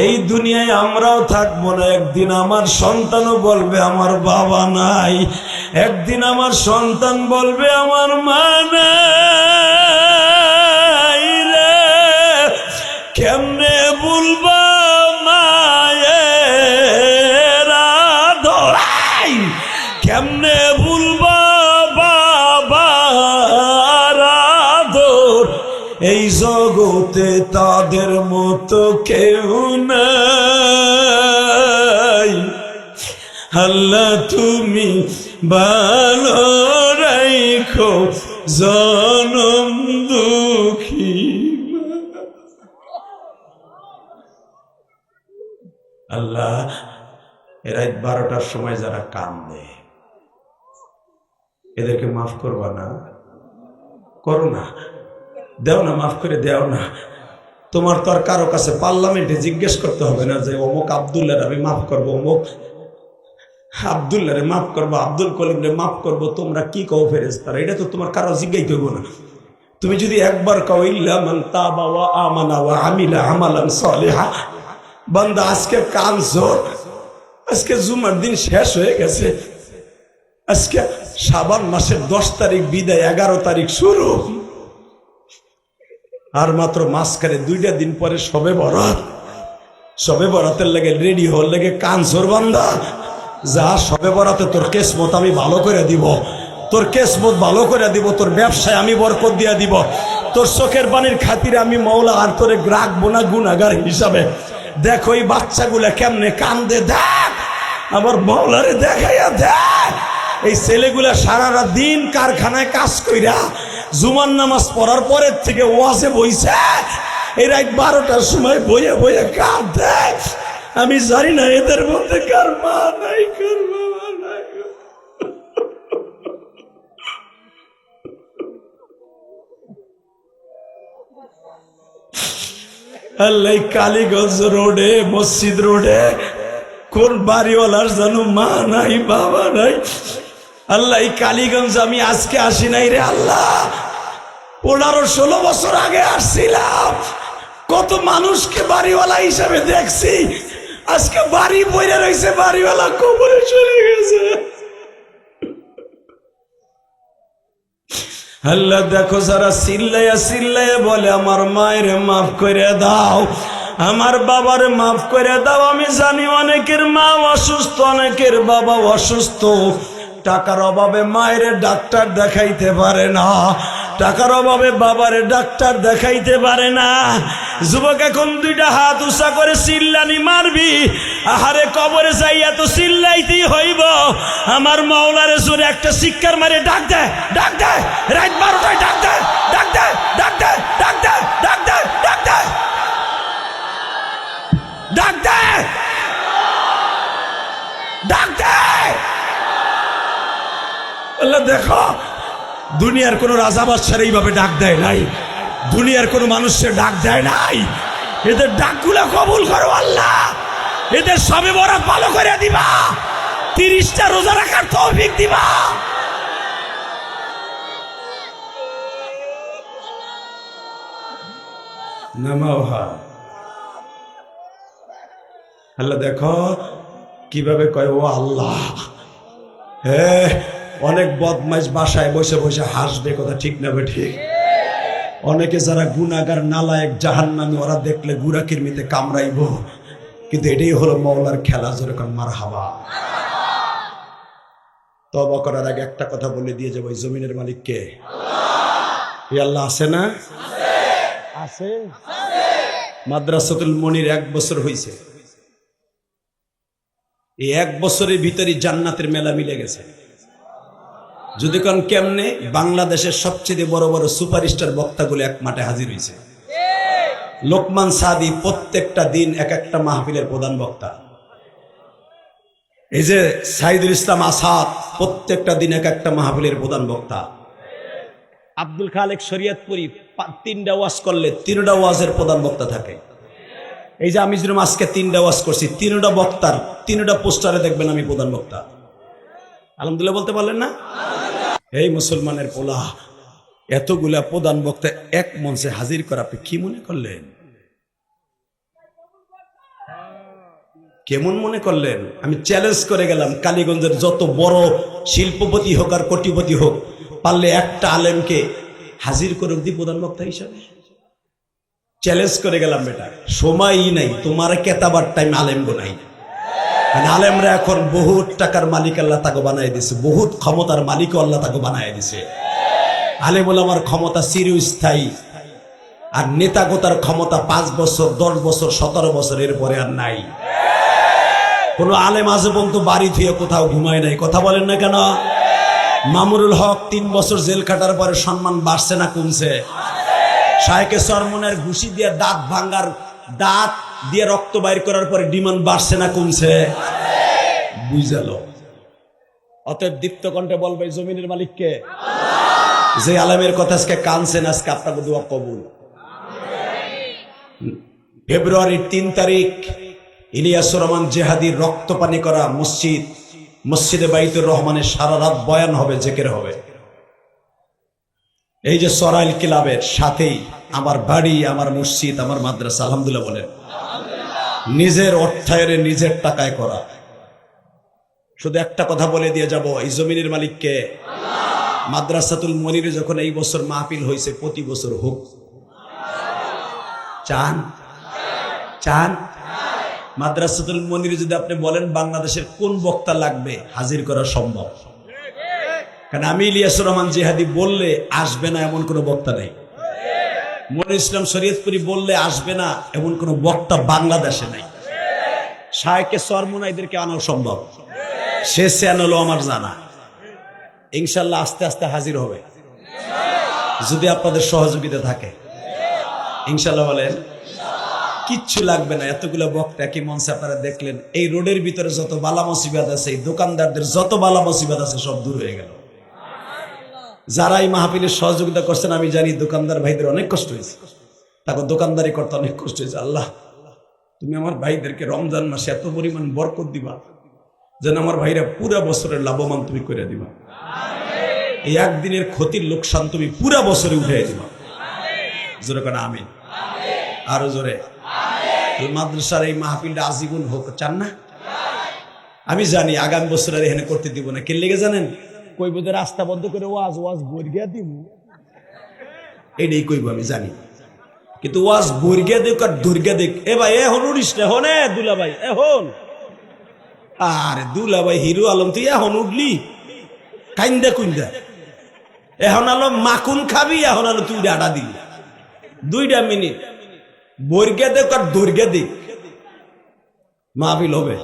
এই দুনিয়ায় আমরাও থাকবো না, একদিন আমার সন্তানও বলবে আমার বাবা নাই, একদিন আমার সন্তান বলবে আমার মা নাই রে, কেমনে বলবা মায়ের আদরাই। জগতে তাদের মতো কেউ নাই। আল্লাহ তুমি ভালো রাখো জনম দুঃখী। আল্লাহ রাত 12টার সময় যারা কান্দে এদেরকে মাফ করবা না? করো না, দেও না, মাফ করে দেও না। তোমার তো আর কারো কাছে পার্লামেন্টে জিজ্ঞেস করতে হবে না যে অমুক আব্দুল্লাহর আমি মাফ করবো, অমুক আব্দুল্লাহরে মাফ করবো, আব্দুল কলিমরে মাফ করবো। তোমরা কি কও ফেরেশতারা? এটা তো তোমার কারো জিজ্ঞাই করব না। তুমি যদি একবার কও ইল্লা মান তাবা ওয়া আমানা ওয়া আমিলা আমালান সালিহা, বান্দা আজকে কানছো, আজকে জুমার দিন শেষ হয়ে গেছে, আজকে শাবান মাসের 10 তারিখ বিদায়, 11 তারিখ শুরু, আর মাত্র মাঝখানে 2টা দিন পরে শবে বরাত। শবে বরাতের লেগে রেডি হওয়ার লেগে কানছোর বান্দা, যা শবে বরাতে তোর কেসমত আমি ভালো করে দিব, তোর কেসমত ভালো করে দিব, তোর ব্যবসায় আমি বরকত দিয়া দিব, তোর চোখের পানির খাতিরে আমি মওলা আর তোরে রাখবো না গুনাহগার হিসাবে। দেখ ওই বাচ্চাগুলা কেমনে কান্দে, দেখ আমার মওলারে দেখাইয়া দেখ। এই ছেলেগুলা সারা দিন কারখানায় কাজ কইরা জুমার নামাজ পড়ার পরের থেকে ওয়াজে বইছে, এই রাত 12টার সময় বইয়ে বইয়ে কাঁদে। আমি জানি না এদের মধ্যে কার মা নাই, কার বাবা নাই। আল্লাহ কালীগঞ্জ রোডে, মসজিদ রোডে কোন বাড়িওয়ালার জানো মা নাই, বাবা নাই। আল্লাহ এই কালীগঞ্জ আমি আজকে আসি নাই রে আল্লাহ, 15-16 বছর আগে আসছিলাম। কত মানুষকে বাড়িওয়ালা হিসাবে দেখছি, আজকে বাড়ি পড়ে রয়েছে, বাড়িওয়ালা কবরে চলে গেছে। আল্লাহ দেখো যারা চিল্লাইয়া চিল্লাইয়া বলে আমার মায়ের মাফ করে দাও, আমার বাবার মাফ করে দাও। আমি জানি অনেকের মা অসুস্থ, অনেকের বাবা অসুস্থ, টাকার অভাবে মায়ের ডাক্তার দেখাইতে পারে না, টাকার অভাবে বাবারে ডাক্তার দেখাইতে পারে না। যুবক এখন 2টা হাত উঁচা করে চিল্লানি মারবি, আহারে কবরে যাইয়া তো চিল্লাইতেই হইব। আমার মাওলারে জোরে একটা চিৎকার মারে ডাক দেয়, ডাক দেয়, রাত 12টায় ডাক দেয়, ডাক দেয়, ডাক দেয়, ডাক দেয়, ডাক দেয়, ডাক দেয়, ডাক দেয়, ডাক দেয়। আল্লাহ দেখো দুনিয়ার কোন রাজা বাদশার এইভাবে ডাক দেয় নাই, দুনিয়ার কোন মানুষের ডাক দেয় নাই। এদের ডাকগুলো কবুল করো আল্লাহ, এদের সবে বরাত ভালো করে দিবা, 30টা রোজা রাখার তৌফিক দিবা। নামাওহা আল্লাহ দেখো কিভাবে কয় ও আল্লাহ। হ্যাঁ অনেক বদমাইশ বাসায় বসে বসে হাসবে, কথা ঠিক না ঠিক? অনেকে যারা গুনাহগার নালায়েক জাহান্নামী, ওরা দেখলে গুড়া কিরমিতে কামড়াইব, কিন্তু এটাই হলো মওলার খেলা। যেরকম মারহাবা। তওবা করার আগে একটা কথা বলে দিয়ে যাবো, এই জমিনের মালিক কে? আল্লাহ। আল্লাহ আছে না? আছে। মাদ্রাসাতুল মনির 1 বছর হয়েছে, এই 1 বছরের ভিতরে জান্নাতের মেলা মিলে গেছে। যদি কোন কেমনে, বাংলাদেশের সবচেয়ে বড় বড় সুপারস্টার বক্তাগুলো এক মাঠে হাজির হয়েছে। লোকমান সাদি প্রত্যেকটা দিন এক একটা মাহফিলের প্রধান বক্তা। এই যে সাইদুল ইসলাম আসাদ প্রত্যেকটা দিন এক একটা মাহফিলের প্রধান বক্তা। আব্দুল খালেক শরিয়তপুরি 3টা ওয়াজ করলে 3টা ওয়াজের প্রধান বক্তা থাকে। এই যে আমি যেরকম আজকে 3টা ওয়াজ করছি, 3টা বক্তার 3টা পোস্টারে দেখবেন আমি প্রধান বক্তা। আলহামদুলিল্লাহ বলতে পারলেন না? এই মুসলমানের পোলা এতগুলা প্রধান বক্তা এক মঞ্চে হাজির করা আপনি কি মনে করলেন? কেমন মনে করলেন? আমি চ্যালেঞ্জ করে গেলাম, কালীগঞ্জের যত বড় শিল্পপতি হোক আর কোটিপতি হোক, পারলে একটা আলেমকে হাজির করে দিই প্রধান বক্তা হিসাবে। চ্যালেঞ্জ করে গেলাম, বেটা সময়ই নাই, তোমার কেতাবার টাইম আলেম নাই। আলেমরা এখন বহুত টাকার মালিক আল্লাহ তাকে বানাই দিছে, বহুত ক্ষমতার মালিক আল্লাহ তাকে বানাই দিছে। আলেম ওলামার ক্ষমতা চিরস্থায়ী, আর নেতাগোতার ক্ষমতা 5 বছর 10 বছর 17 বছর এর পরে আর নাই। কোন আলেম আজ পর্যন্ত বাড়ি থুয়ে কোথাও ঘুমায় নাই, কথা বলেন না কেন? মামুনুল হক 3 বছর জেল খাটার পরে সম্মান বাড়ছে না কমছে? শায়েখে সরমনের ঘুষি দিয়ে দাঁত ভাঙার, দাঁত দিয়ে রক্ত বাইর করার পরে ডিমান্ড বাড়ছে না কমছে? বুঝালো। অতএব দীপ্ত কণ্ঠে বলবে জমিনের মালিককে, যে আলেমের কথা আজকে কানছেন, আজকে আপনাকে দোয়া কবুল। ফেব্রুয়ারির 3 তারিখ ইলিয়াসুর রহমান জেহাদির রক্ত পানি করা মসজিদে বাইতুর রহমানের সারা রাত বয়ান হবে, জিকির হবে। এই যে সরাইল ক্লাবের সাথেই আমার বাড়ি, আমার মসজিদ, আমার মাদ্রাসা। আলহামদুলিল্লাহ বলেন। নিজের অর্থায়নে নিজের টাকায় করা। শুধু একটা কথা বলে দিয়ে যাব, এই জমিনের মালিককে। মাদ্রাসাতুল মনিরে যখন এই বছর মাহফিল হয়েছে, প্রতি বছর হোক। চান চান মাদ্রাসাতুল মনিরে যদি আপনি বলেন বাংলাদেশের কোন বক্তা লাগবে, হাজির করা সম্ভব। কারণ আমি ইলিয়াসুর রহমান জিহাদি বললে আসবে না এমন কোন বক্তা নেই। মনির ইসলাম শরীয়তপুরি বললে আসবে না এমন কোন বক্তা বাংলাদেশে নাই। শায়েখে সরমুনাইদেরকে আনা সম্ভব, সে চ্যানেলও আমার জানা। ইনশাল্লাহ আস্তে আস্তে হাজির হবে যদি আপনাদের সহযোগিতা থাকে। ইনশাল্লাহ বলেন। কিচ্ছু লাগবে না, এতগুলো বক্তা কি মঞ্চে আপনারা দেখলেন। এই রোডের ভিতরে যত বালা মুসিবত আছে, এই দোকানদারদের যত বালা মুসিবত আছে, সব দূর হয়ে গেল। যারা এই মাহফিলের সহযোগিতা করছেন, আমি জানি দোকানদার ভাইদের অনেক কষ্ট হয়েছে, তাকে দোকানদারি করতে অনেক কষ্ট হয়েছে। আল্লাহ, তুমি আমার ভাইদেরকে রমজান মাসে এত পরিমাণ বরকত দিবা যেন আমার ভাইরা পুরা বছরের লাভবান তুমি করে দিবা। এই একদিনের ক্ষতির লোকসান তুমি পুরা বছরে উঠে দিবা। জোরে কেন আমিন, আরো জোরে। মাদ্রাসার এই মাহফিলটা আজীবন হোক, চান না? আমি জানি আগামী বছর আর এখানে করতে দিব না। কে লেগে জানেন? কইব যে রাস্তা বন্ধ করে ওয়াজ বর্গিয়া দিব, এটাই কইব আমি জানি। কিন্তু ওয়াজ বর্গিয়া দেখ আর দর্গিয়া দেখ। এ ভাই এখন উঠিস না, হন দুলা ভাই এখন। আরে দুলা ভাই হিরো আলম, তুই এখন উঠলি কাইন্দা কুইন্দা। এখন আলো মাকুন খাবি, এখন আলো তুই আটা দিলি 2টা মিনিট। বর্গিয়া দেখ আর দর্গিয়া দেখ, মাহফিল হবে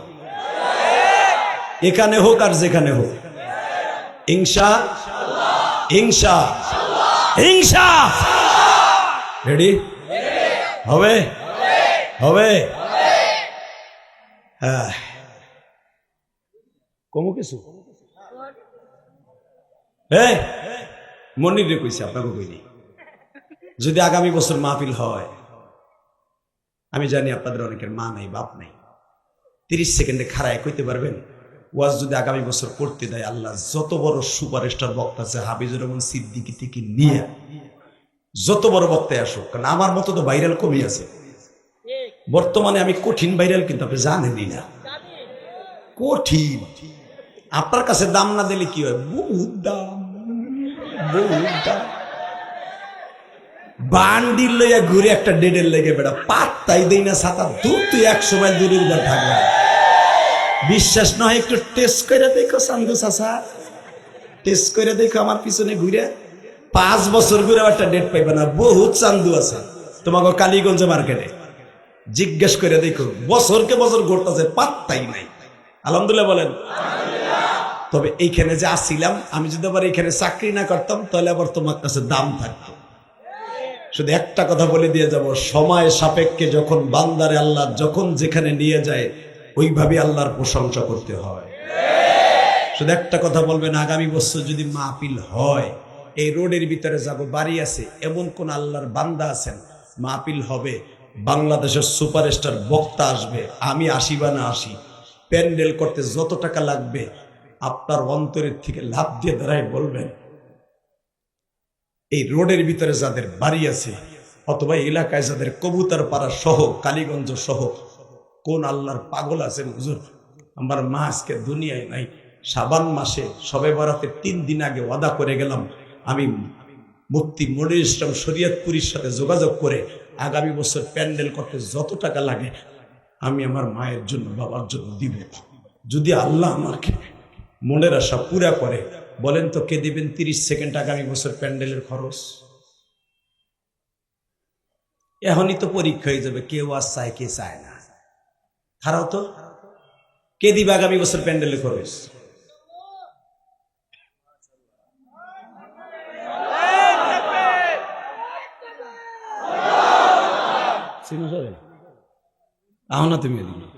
এখানে হোক আর যেখানে হোক। ইনশা রেডি হবে হবে। হ্যাঁ, কমু কিছু মনিরে কইছে, আপনাকে কইনি। যদি আগামী বছর মাহফিল হয়, আমি জানি আপনাদের অনেকের মা নাই, বাপ নাই, 30 সেকেন্ডে খাড়ায় কইতে পারবেন ওয়াজ যদি আগামী বছর করতে দেয়, আল্লাহ যত বড় সুপারস্টার বক্তা আছে, হাফিজুর রহমান সিদ্দিকী থেকে নিয়ে যত বড় বক্তায় আসুক, কারণ আমার মতো তো ভাইরাল কমই আছে বর্তমানে। আমি কঠিন ভাইরাল, কিন্তু আপনি জানেনই না কঠিন। আপনার কাছে দাম না দিলে কি হয়? বহুত দাম, বহুত দাম। বান্ডিল লইয়া ঘুরে একটা ডেডের লেগে বেড়া, পাত্তাই দেই না ছাতা। দূর তুই 100 মাইল দূরের বার থাকবে। বিশ্বাস নয় একটু টেস্ট করে দেখো চান্দু চাচা, টেস্ট করে দেখো আমার পিছনে ঘুরে। 5 বছর ঘুরে একটা ডেট পাইবে না। বহুত চান্দু আছে তোমাকে কালীগঞ্জ মার্কেটে, জিজ্ঞেস করে দেখো, বছরকে বছর ঘুরতেছে, পাত্তাই নাই। আলহামদুলিল্লাহ বলেন। তবে এইখানে যে আসছিলাম, আমি যদি আবার এখানে চাকরি না করতাম, তাহলে আবার তোমার কাছে দাম থাকতো। শুধু একটা কথা বলে দিয়ে যাব, সময় সাপেক্ষে যখন বান্দারে আল্লাহ যখন যেখানে নিয়ে যায়, ওইভাবে আল্লাহর প্রশংসা করতে হয়। শুধু একটা কথা বলবেন, আগামী বছর যদি মাহফিল হয়, এই রোডের ভিতরে যাব, বাড়ি আছে, এমন কোন আল্লাহর বান্দা আছেন, মাহফিল হবে, বাংলাদেশের সুপারস্টার বক্তা আসবে, আমি আসি বা না আসি, প্যান্ডেল করতে যত টাকা লাগবে, আপনার অন্তরের থেকে লাভ দিয়ে দাঁড়ায় বলবেন, এই রোডের ভিতরে যাদের বাড়ি আছে, অথবা এলাকায় যাদের কবুতর পাড়া সহ, কালীগঞ্জ সহ, কোন আল্লাহর পাগল আছেন, হুজুর আমার মা আজকে দুনিয়ায় নাই, শাবান মাসে শবে বরাতের 3 দিন আগে ওয়াদা করে গেলাম, আমি মুফতি মনির ইসলাম শরীয়তপুরীর সাথে যোগাযোগ করে আগামী বছর প্যান্ডেল করতে যত টাকা লাগে আমি আমার মায়ের জন্য, বাবার জন্য দিব। যদি আল্লাহ আমাকে মনের আশা পুরা করে, বলেন তো কে দিবেন 30 সেকেন্ড আগামী বছর প্যান্ডেলের খরচ? এখনই তো পরীক্ষা হয়ে যাবে, কেউ আর চায় কে চায় না। খারাও তো কে দিবে আগামী বছর প্যান্ডেলে খরচ? আহ না তুমি এদিকে